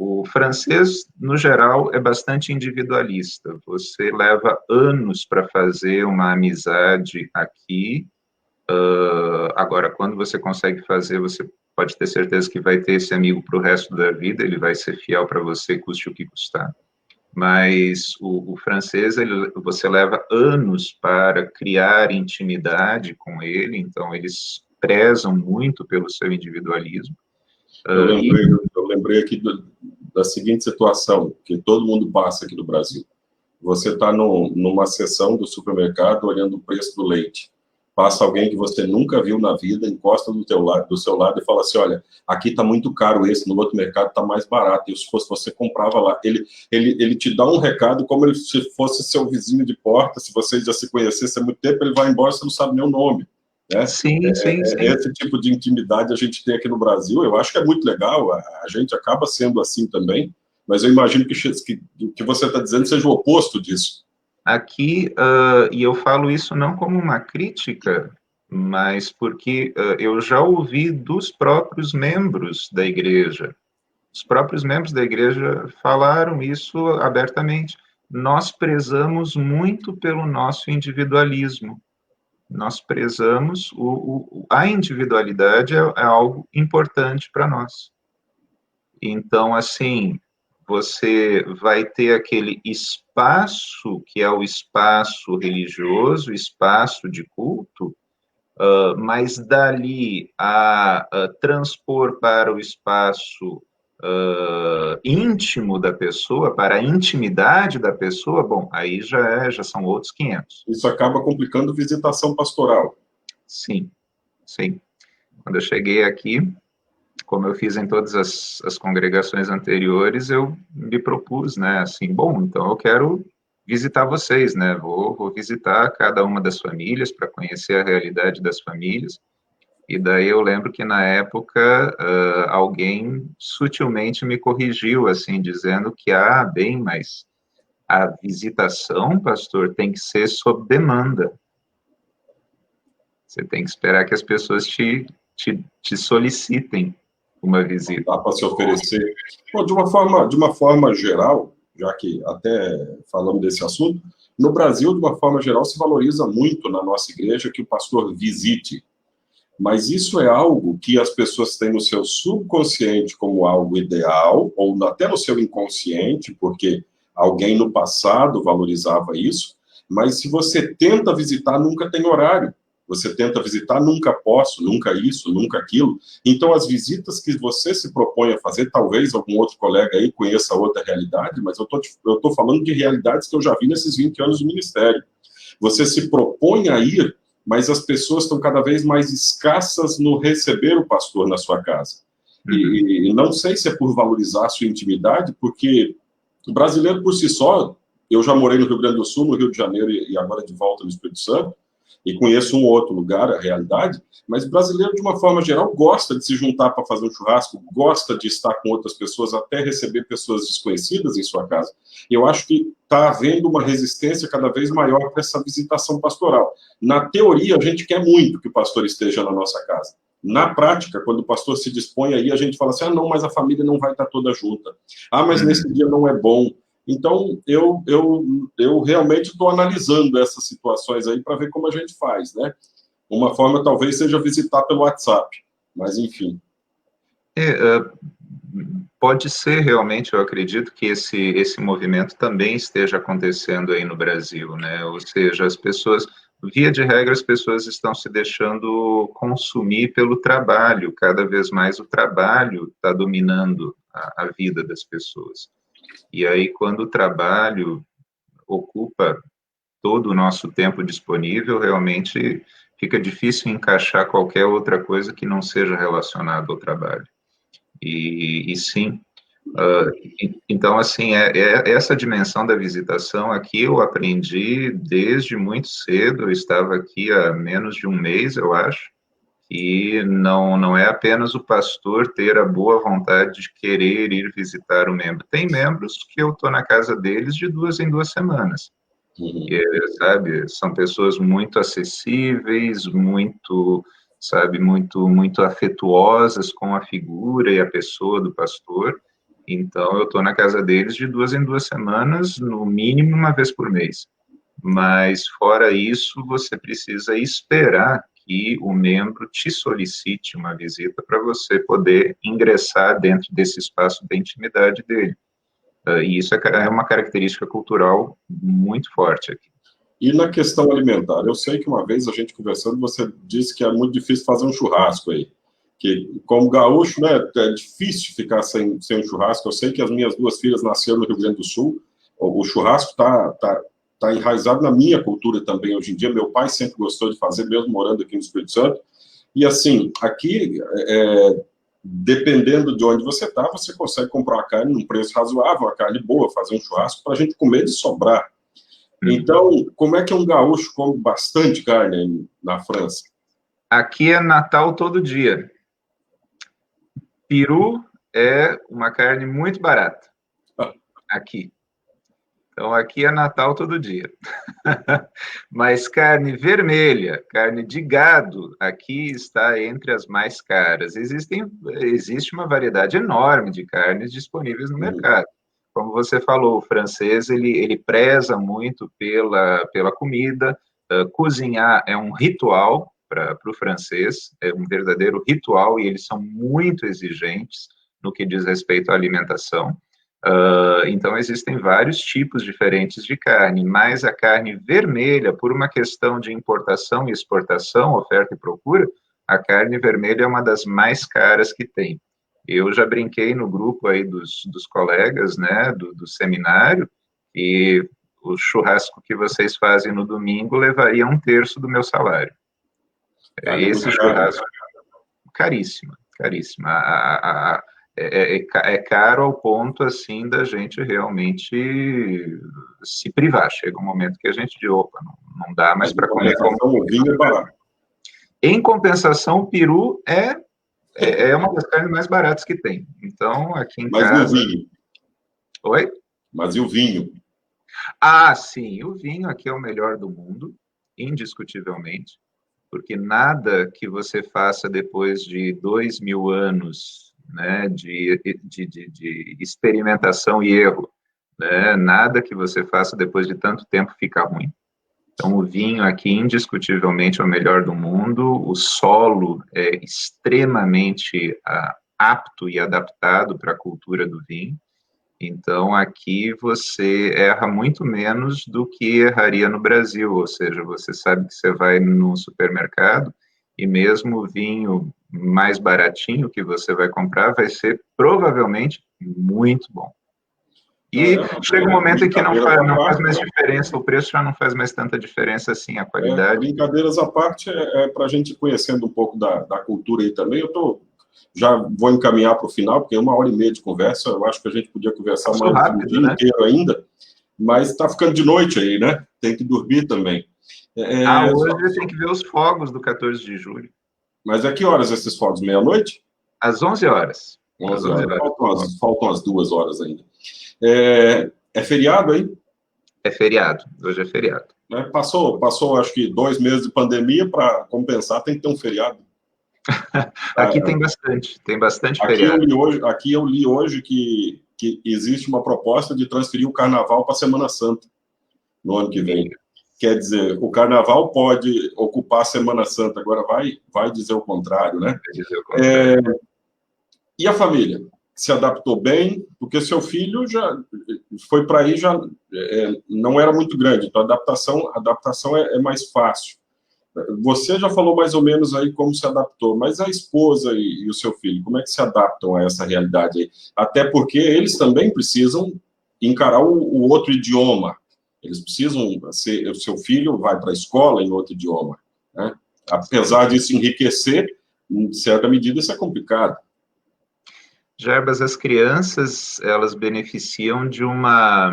O francês, no geral, é bastante individualista. Você leva anos para fazer uma amizade aqui. Agora, quando você consegue fazer, você pode ter certeza que vai ter esse amigo para o resto da vida, ele vai ser fiel para você, custe o que custar. Mas o francês, você leva anos para criar intimidade com ele, então eles prezam muito pelo seu individualismo. Eu lembrei aqui da seguinte situação, que todo mundo passa aqui no Brasil. Você está numa seção do supermercado olhando o preço do leite. Passa alguém que você nunca viu na vida, encosta do seu lado e fala assim, olha, aqui está muito caro esse, no outro mercado está mais barato, e se fosse você comprava lá. Ele te dá um recado como se fosse seu vizinho de porta, se vocês já se conhecessem há muito tempo, ele vai embora, você não sabe nem o nome. Né? Sim. Esse tipo de intimidade a gente tem aqui no Brasil, eu acho que é muito legal, a gente acaba sendo assim também, mas eu imagino que você está dizendo seja o oposto disso. Aqui, e eu falo isso não como uma crítica, mas porque eu já ouvi dos próprios membros da igreja. Os próprios membros da igreja falaram isso abertamente. Nós prezamos muito pelo nosso individualismo. nós prezamos a individualidade é algo importante para nós. Então, assim, você vai ter aquele espaço que é o espaço religioso, espaço de culto, mas dali a transpor para o espaço íntimo da pessoa, para a intimidade da pessoa, bom, aí já são outros 500. Isso acaba complicando visitação pastoral. Sim, sim. Quando eu cheguei aqui, como eu fiz em todas as congregações anteriores, eu me propus, né, assim, bom, então eu quero visitar vocês, né, vou visitar cada uma das famílias para conhecer a realidade das famílias, e daí eu lembro que na época alguém sutilmente me corrigiu, assim, dizendo que, bem, mas a visitação, pastor, tem que ser sob demanda. Você tem que esperar que as pessoas te solicitem uma visita. Dá para se oferecer. Bom, de uma forma geral, já que até falamos desse assunto, no Brasil, de uma forma geral, se valoriza muito na nossa igreja que o pastor visite. Mas isso é algo que as pessoas têm no seu subconsciente como algo ideal, ou até no seu inconsciente, porque alguém no passado valorizava isso, mas se você tenta visitar, nunca tem horário. Você tenta visitar, nunca posso, nunca isso, nunca aquilo. Então, as visitas que você se propõe a fazer, talvez algum outro colega aí conheça outra realidade, mas eu estou falando de realidades que eu já vi nesses 20 anos do ministério. Você se propõe a ir, mas as pessoas estão cada vez mais escassas no receber o pastor na sua casa. E não sei se é por valorizar a sua intimidade, porque o brasileiro por si só, eu já morei no Rio Grande do Sul, no Rio de Janeiro e agora de volta no Espírito Santo, e conheço um outro lugar, a realidade, mas o brasileiro, de uma forma geral, gosta de se juntar para fazer um churrasco, gosta de estar com outras pessoas, até receber pessoas desconhecidas em sua casa. E eu acho que está havendo uma resistência cada vez maior para essa visitação pastoral. Na teoria, a gente quer muito que o pastor esteja na nossa casa. Na prática, quando o pastor se dispõe aí, a gente fala assim, não, mas a família não vai estar toda junta. Mas nesse dia não é bom. Então, eu realmente estou analisando essas situações aí para ver como a gente faz, né? Uma forma talvez seja visitar pelo WhatsApp, mas enfim. Pode ser realmente, eu acredito que esse movimento também esteja acontecendo aí no Brasil, né? Ou seja, as pessoas, via de regra, as pessoas estão se deixando consumir pelo trabalho, cada vez mais o trabalho está dominando a vida das pessoas. E aí, quando o trabalho ocupa todo o nosso tempo disponível, realmente fica difícil encaixar qualquer outra coisa que não seja relacionada ao trabalho. E sim, então, assim, essa dimensão da visitação aqui eu aprendi desde muito cedo, eu estava aqui há menos de um mês, eu acho, e não é apenas o pastor ter a boa vontade de querer ir visitar o membro. Tem membros que eu estou na casa deles de 2 em 2 semanas. E, sabe, são pessoas muito acessíveis, muito, sabe, muito afetuosas com a figura e a pessoa do pastor. Então, eu estou na casa deles de 2 em 2 semanas, no mínimo uma vez por mês. Mas, fora isso, você precisa esperar que o membro te solicite uma visita para você poder ingressar dentro desse espaço da intimidade dele. E isso é uma característica cultural muito forte aqui. E na questão alimentar, eu sei que uma vez a gente conversando, você disse que é muito difícil fazer um churrasco aí. Que, como gaúcho, né, é difícil ficar sem um churrasco. Eu sei que as minhas 2 filhas nasceram no Rio Grande do Sul. O churrasco tá enraizado na minha cultura também hoje em dia. Meu pai sempre gostou de fazer, mesmo morando aqui no Espírito Santo. E assim, aqui, dependendo de onde você está, você consegue comprar uma carne num preço razoável, uma carne boa, fazer um churrasco para a gente comer de sobrar. Então, como é que um gaúcho come bastante carne na França? Aqui é Natal todo dia. Peru é uma carne muito barata. Aqui. Então, aqui é Natal todo dia. Mas carne vermelha, carne de gado, aqui está entre as mais caras. Existe uma variedade enorme de carnes disponíveis no mercado. Como você falou, o francês, ele preza muito pela comida, Cozinhar é um ritual para o francês, é um verdadeiro ritual, e eles são muito exigentes no que diz respeito à alimentação. Então, existem vários tipos diferentes de carne, mas a carne vermelha, por uma questão de importação e exportação, oferta e procura, a carne vermelha é uma das mais caras que tem. Eu já brinquei no grupo aí dos colegas, né, do seminário, e o churrasco que vocês fazem no domingo levaria 1/3 do meu salário. Esse churrasco, caríssimo, caríssimo. É caro ao ponto, assim, da gente realmente se privar. Chega um momento que a gente diz, opa, não dá mais para comer como... O vinho é barato. Em compensação, o peru é uma das carnes mais baratas que tem. Então, aqui em casa... Mas e o vinho? Oi? Mas e o vinho? Ah, sim, o vinho aqui é o melhor do mundo, indiscutivelmente, porque nada que você faça depois de 2000 anos, né, de experimentação e erro, né, nada que você faça depois de tanto tempo fica ruim. Então, o vinho aqui, indiscutivelmente, é o melhor do mundo, o solo é extremamente apto e adaptado para a cultura do vinho. Então, aqui você erra muito menos do que erraria no Brasil, ou seja, você sabe que você vai no supermercado e mesmo o vinho mais baratinho que você vai comprar vai ser provavelmente muito bom. E chega um momento em que não faz mais diferença, o preço já não faz mais tanta diferença assim, a qualidade. Brincadeiras à parte, para a gente ir conhecendo um pouco da cultura aí também. Já vou encaminhar para o final, porque é 1h30 de conversa, eu acho que a gente podia conversar mais rápido, o dia inteiro ainda, mas está ficando de noite aí, né? Tem que dormir também. Hoje tem que ver os fogos do 14 de julho. Mas a que horas esses fogos? Meia-noite? Às 11 horas. 11 horas. Faltam as 2 horas ainda. É feriado aí? É feriado, hoje é feriado. Passou acho que 2 meses de pandemia, para compensar tem que ter um feriado. Aqui tem bastante feriado. Aqui eu li hoje que existe uma proposta de transferir o Carnaval para a Semana Santa, no ano que vem. Quer dizer, o Carnaval pode ocupar a Semana Santa, agora vai dizer o contrário, né? Vai dizer o contrário. E a família? Se adaptou bem? Porque seu filho já foi para aí, não era muito grande, então a adaptação é mais fácil. Você já falou mais ou menos aí como se adaptou, mas a esposa e o seu filho, como é que se adaptam a essa realidade aí? Até porque eles também precisam encarar o outro idioma. Eles precisam o seu filho vai para a escola em outro idioma, né? Apesar disso enriquecer, em certa medida isso é complicado. Jarbas, as crianças, elas beneficiam de uma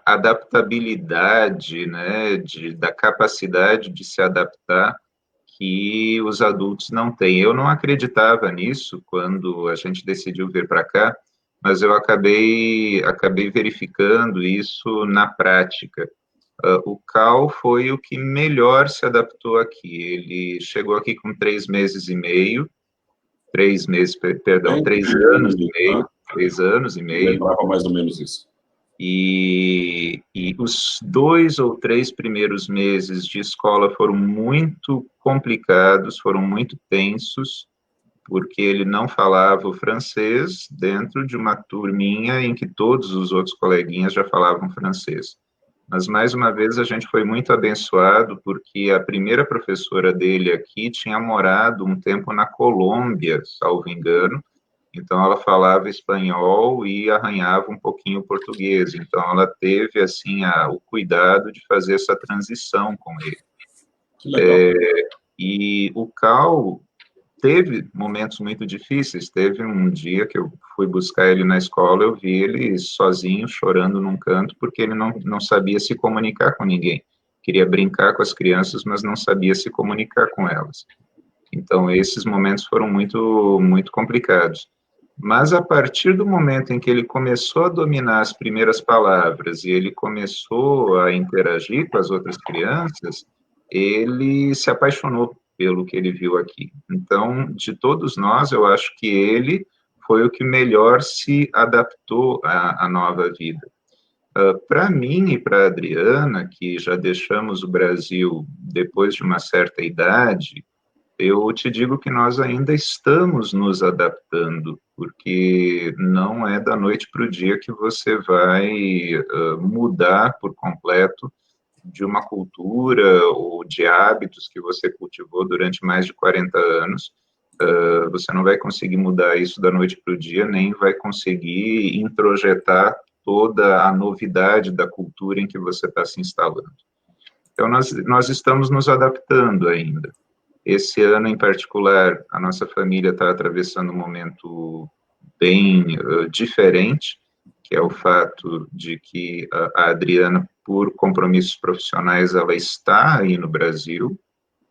adaptabilidade, né, da capacidade de se adaptar que os adultos não têm. Eu não acreditava nisso quando a gente decidiu vir para cá, mas eu acabei verificando isso na prática. O Cal foi o que melhor se adaptou aqui. Ele chegou aqui com 3 meses e meio, 3 anos e meio, 3 anos e meio. Lembrava mais ou menos isso. E os 2 ou 3 primeiros meses de escola foram muito complicados, foram muito tensos, porque ele não falava o francês dentro de uma turminha em que todos os outros coleguinhas já falavam francês. Mas, mais uma vez, a gente foi muito abençoado, porque a primeira professora dele aqui tinha morado um tempo na Colômbia, salvo engano, então ela falava espanhol e arranhava um pouquinho o português, então ela teve, assim, o cuidado de fazer essa transição com ele. Que legal. E o Cal teve momentos muito difíceis. Teve um dia que eu fui buscar ele na escola, eu vi ele sozinho, chorando num canto, porque ele não sabia se comunicar com ninguém. Queria brincar com as crianças, mas não sabia se comunicar com elas. Então, esses momentos foram muito, muito complicados. Mas, a partir do momento em que ele começou a dominar as primeiras palavras e ele começou a interagir com as outras crianças, ele se apaixonou pelo que ele viu aqui. Então, de todos nós, eu acho que ele foi o que melhor se adaptou à nova vida. Para mim e para a Adriana, que já deixamos o Brasil depois de uma certa idade, eu te digo que nós ainda estamos nos adaptando, porque não é da noite para o dia que você vai mudar por completo de uma cultura ou de hábitos que você cultivou durante mais de 40 anos. Você não vai conseguir mudar isso da noite para o dia, nem vai conseguir introjetar toda a novidade da cultura em que você está se instalando. Então, nós estamos nos adaptando ainda. Esse ano, em particular, a nossa família está atravessando um momento bem diferente, que é o fato de que a Adriana, por compromissos profissionais, ela está aí no Brasil,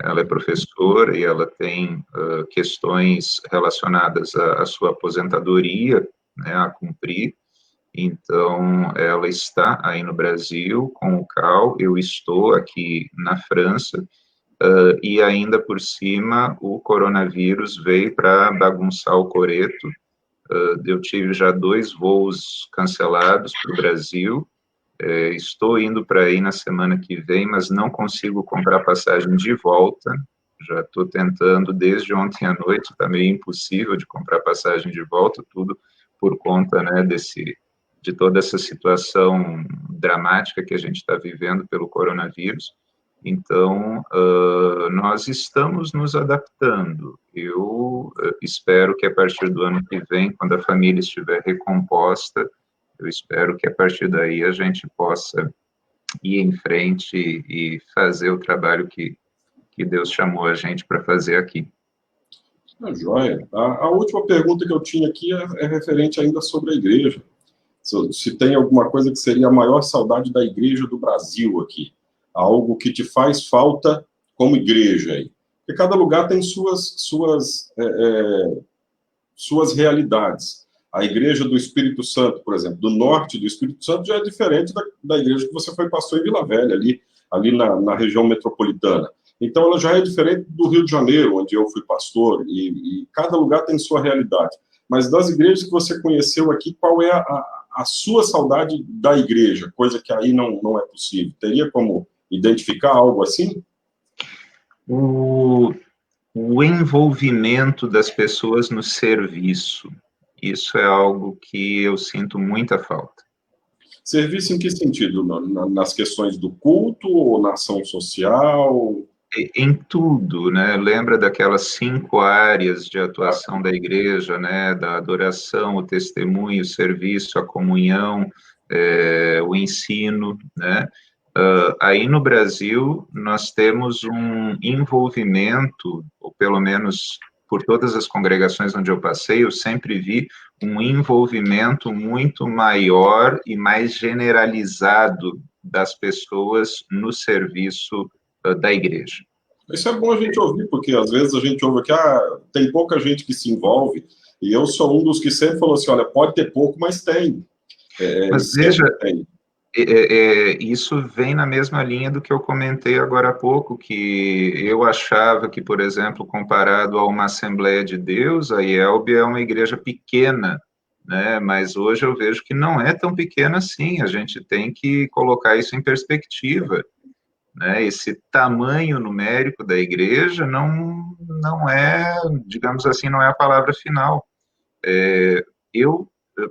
ela é professora e ela tem questões relacionadas à sua aposentadoria, né, a cumprir. Então, ela está aí no Brasil com o CAL, eu estou aqui na França, e ainda por cima o coronavírus veio para bagunçar o coreto. Eu tive já 2 voos cancelados para o Brasil, estou indo para aí na semana que vem, mas não consigo comprar passagem de volta, já estou tentando desde ontem à noite, está meio impossível de comprar passagem de volta, tudo por conta, né, de toda essa situação dramática que a gente está vivendo pelo coronavírus. Então, nós estamos nos adaptando. Eu espero que a partir do ano que vem, quando a família estiver recomposta, eu espero que a partir daí a gente possa ir em frente e fazer o trabalho que Deus chamou a gente para fazer aqui. Joia. A última pergunta que eu tinha aqui é referente ainda sobre a igreja. Se tem alguma coisa que seria a maior saudade da igreja do Brasil aqui. Algo que te faz falta como igreja aí. Porque cada lugar tem suas realidades. A igreja do Espírito Santo, por exemplo, do norte do Espírito Santo já é diferente da igreja que você foi pastor em Vila Velha, ali na região metropolitana. Então, ela já é diferente do Rio de Janeiro, onde eu fui pastor, e cada lugar tem sua realidade. Mas das igrejas que você conheceu aqui, qual é a sua saudade da igreja? Coisa que aí não é possível. Teria como identificar algo assim? O envolvimento das pessoas no serviço. Isso é algo que eu sinto muita falta. Serviço em que sentido? Nas questões do culto ou na ação social? Em tudo, né? Lembra daquelas 5 áreas de atuação da igreja, né? Da adoração, o testemunho, o serviço, a comunhão, o ensino, né? Aí no Brasil, nós temos um envolvimento, ou pelo menos por todas as congregações onde eu passei, eu sempre vi um envolvimento muito maior e mais generalizado das pessoas no serviço da igreja. Isso é bom a gente ouvir, porque às vezes a gente ouve que tem pouca gente que se envolve, e eu sou um dos que sempre falou assim, olha, pode ter pouco, mas tem. Mas veja, isso vem na mesma linha do que eu comentei agora há pouco, que eu achava que, por exemplo, comparado a uma Assembleia de Deus, a IELB é uma igreja pequena, né? Mas hoje eu vejo que não é tão pequena assim, a gente tem que colocar isso em perspectiva, né? Esse tamanho numérico da igreja não é, digamos assim, não é a palavra final.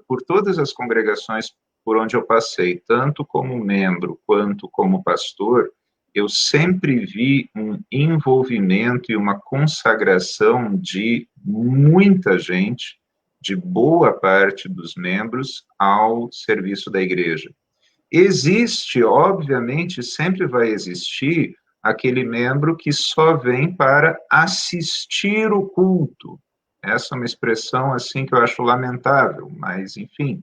Por todas as congregações por onde eu passei, tanto como membro quanto como pastor, eu sempre vi um envolvimento e uma consagração de muita gente, de boa parte dos membros, ao serviço da igreja. Existe, obviamente, sempre vai existir aquele membro que só vem para assistir o culto. Essa é uma expressão assim que eu acho lamentável, mas enfim,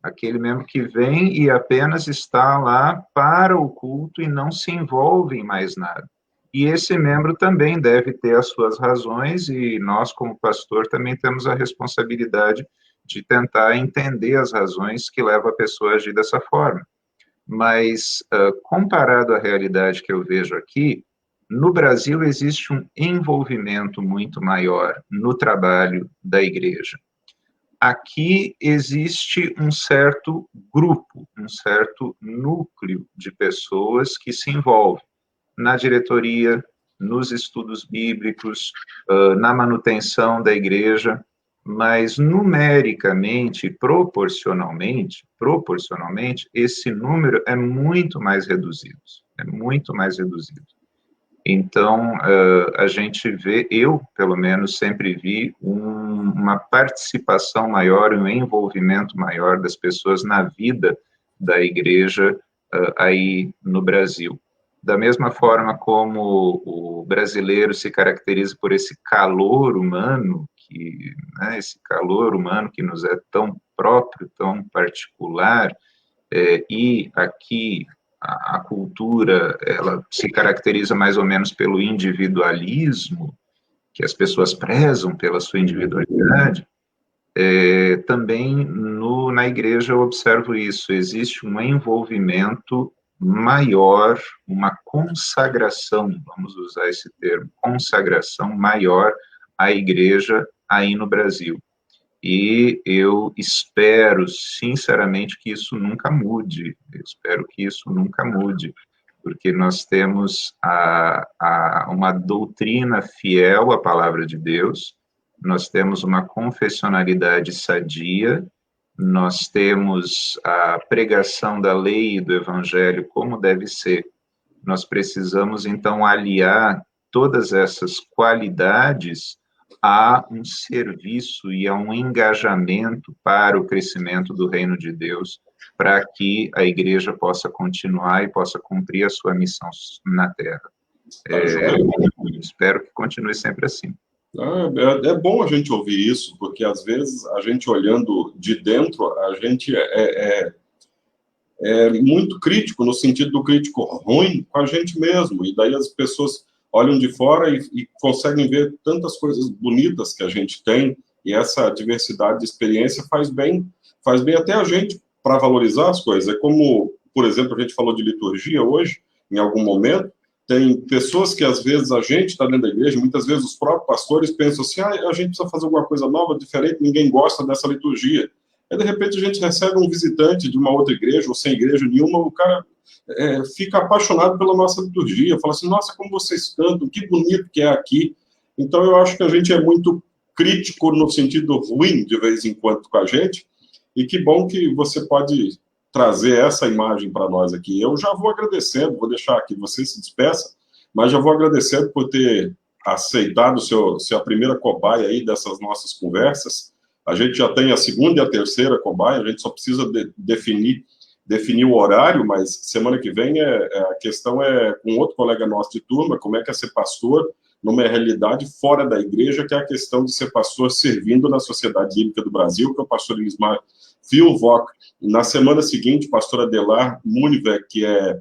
aquele membro que vem e apenas está lá para o culto e não se envolve em mais nada. E esse membro também deve ter as suas razões e nós, como pastor, também temos a responsabilidade de tentar entender as razões que levam a pessoa a agir dessa forma. Mas, comparado à realidade que eu vejo aqui, no Brasil existe um envolvimento muito maior no trabalho da igreja. aqui existe um certo grupo, um certo núcleo de pessoas que se envolvem na diretoria, nos estudos bíblicos, na manutenção da igreja, mas numericamente, proporcionalmente, esse número é muito mais reduzido, é muito mais reduzido. Então, a gente vê, eu, pelo menos, sempre vi uma participação maior, um envolvimento maior das pessoas na vida da igreja aí no Brasil. Da mesma forma como o brasileiro se caracteriza por esse calor humano, esse calor humano que nos é tão próprio, tão particular, e aqui a cultura, ela se caracteriza mais ou menos pelo individualismo, que as pessoas prezam pela sua individualidade, também na igreja eu observo isso, existe um envolvimento maior, uma consagração, vamos usar esse termo, consagração maior à igreja aí no Brasil. E eu espero, sinceramente, que isso nunca mude. Eu espero que isso nunca mude, porque nós temos uma doutrina fiel à palavra de Deus, nós temos uma confessionalidade sadia, nós temos a pregação da lei e do evangelho como deve ser. Nós precisamos, então, aliar todas essas qualidades a um serviço e a um engajamento para o crescimento do reino de Deus, para que a igreja possa continuar e possa cumprir a sua missão na Terra. Espero que continue sempre assim. É bom a gente ouvir isso, porque às vezes a gente olhando de dentro, a gente é muito crítico, no sentido do crítico ruim com a gente mesmo, e daí as pessoas olham de fora e conseguem ver tantas coisas bonitas que a gente tem, e essa diversidade de experiência faz bem até a gente para valorizar as coisas. É como, por exemplo, a gente falou de liturgia hoje, em algum momento, tem pessoas que às vezes a gente está dentro da igreja, muitas vezes os próprios pastores pensam assim, a gente precisa fazer alguma coisa nova, diferente, ninguém gosta dessa liturgia. Aí, de repente, a gente recebe um visitante de uma outra igreja, ou sem igreja nenhuma, o cara fica apaixonado pela nossa liturgia, fala assim, nossa, como vocês cantam, que bonito que é aqui. Então, eu acho que a gente é muito crítico no sentido ruim, de vez em quando, com a gente, e que bom que você pode trazer essa imagem para nós aqui. Eu já vou agradecendo, vou deixar aqui, você se despeça, mas já vou agradecendo por ter aceitado ser a primeira cobaia aí dessas nossas conversas. A gente já tem a segunda e a terceira cobaia, a gente só precisa definir o horário, mas semana que vem a questão é com outro colega nosso de turma, como é que é ser pastor numa realidade fora da igreja, que é a questão de ser pastor servindo na Sociedade Bíblica do Brasil, que é o pastor Elismar Filvock. Na semana seguinte, o pastor Adelar Muniver, que é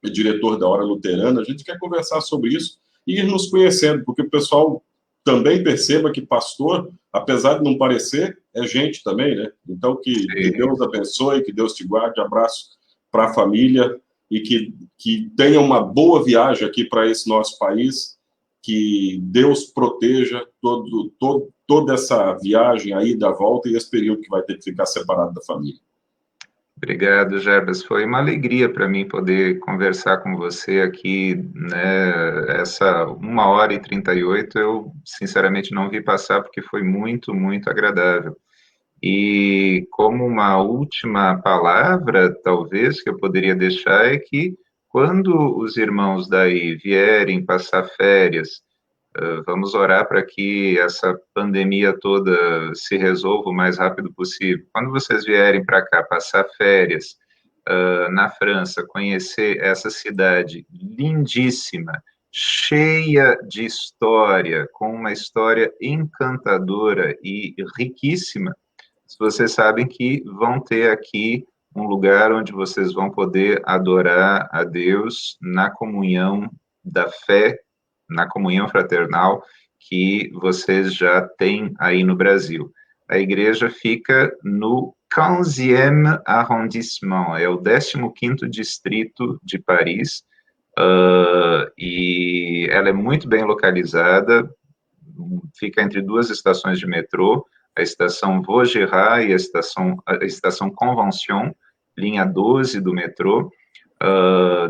diretor da Hora Luterana, a gente quer conversar sobre isso e ir nos conhecendo, porque o pessoal também perceba que pastor, apesar de não parecer, é gente também, né? Então, que Deus abençoe, que Deus te guarde, abraço para a família e que tenha uma boa viagem aqui para esse nosso país, que Deus proteja toda essa viagem aí da volta e esse período que vai ter que ficar separado da família. Obrigado, Jarbas. Foi uma alegria para mim poder conversar com você aqui, né? Essa 1h38 eu, sinceramente, não vi passar, porque foi muito, muito agradável. E como uma última palavra, talvez, que eu poderia deixar é que quando os irmãos daí vierem passar férias, vamos orar para que essa pandemia toda se resolva o mais rápido possível. Quando vocês vierem para cá passar férias na França, conhecer essa cidade lindíssima, cheia de história, com uma história encantadora e riquíssima, vocês sabem que vão ter aqui um lugar onde vocês vão poder adorar a Deus na comunhão da fé, na comunhão fraternal que vocês já têm aí no Brasil. A igreja fica no 15e arrondissement, é o 15º distrito de Paris, e ela é muito bem localizada, fica entre duas estações de metrô, a estação Vaugirard e a estação Convention, linha 12 do metrô.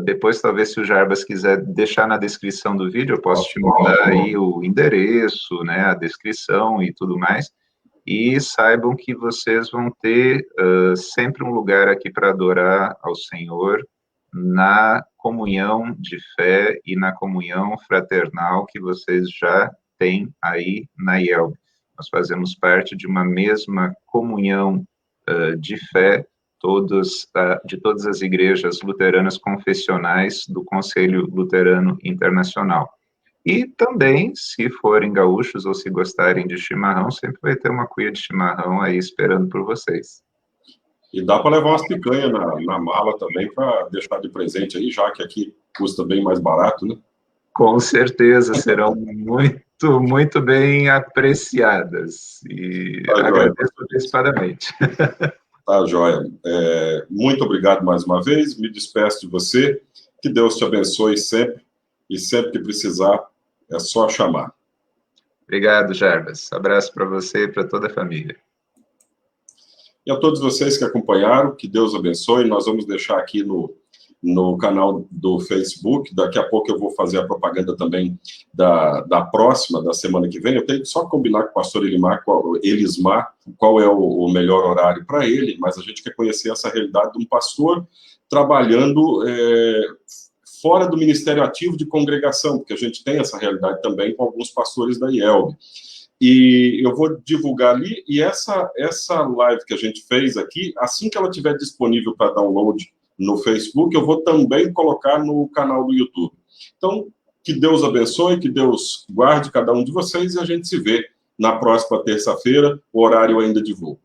Depois, talvez, se o Jarbas quiser deixar na descrição do vídeo, eu posso te mandar aí o endereço, né, a descrição e tudo mais. E saibam que vocês vão ter sempre um lugar aqui para adorar ao Senhor, na comunhão de fé e na comunhão fraternal que vocês já têm aí na IELB. Nós fazemos parte de uma mesma comunhão de fé, de todas as igrejas luteranas confessionais do Conselho Luterano Internacional. E também, se forem gaúchos ou se gostarem de chimarrão, sempre vai ter uma cuia de chimarrão aí esperando por vocês. E dá para levar umas picanhas na mala também para deixar de presente aí, já que aqui custa bem mais barato, né? Com certeza, serão muito, muito bem apreciadas. E agradeço antecipadamente. Tá, joia. Muito obrigado mais uma vez, me despeço de você, que Deus te abençoe sempre, e sempre que precisar, é só chamar. Obrigado, Jarbas. Abraço para você e para toda a família. E a todos vocês que acompanharam, que Deus abençoe. Nós vamos deixar aqui no canal do Facebook. Daqui a pouco eu vou fazer a propaganda também da próxima, da semana que vem. Eu tenho que só combinar com o pastor Elismar qual é o melhor horário para ele, mas a gente quer conhecer essa realidade de um pastor trabalhando fora do Ministério Ativo de Congregação, porque a gente tem essa realidade também com alguns pastores da IELB. E eu vou divulgar ali, e essa live que a gente fez aqui, assim que ela estiver disponível para download no Facebook, eu vou também colocar no canal do YouTube. Então, que Deus abençoe, que Deus guarde cada um de vocês, e a gente se vê na próxima terça-feira, o horário ainda divulgo.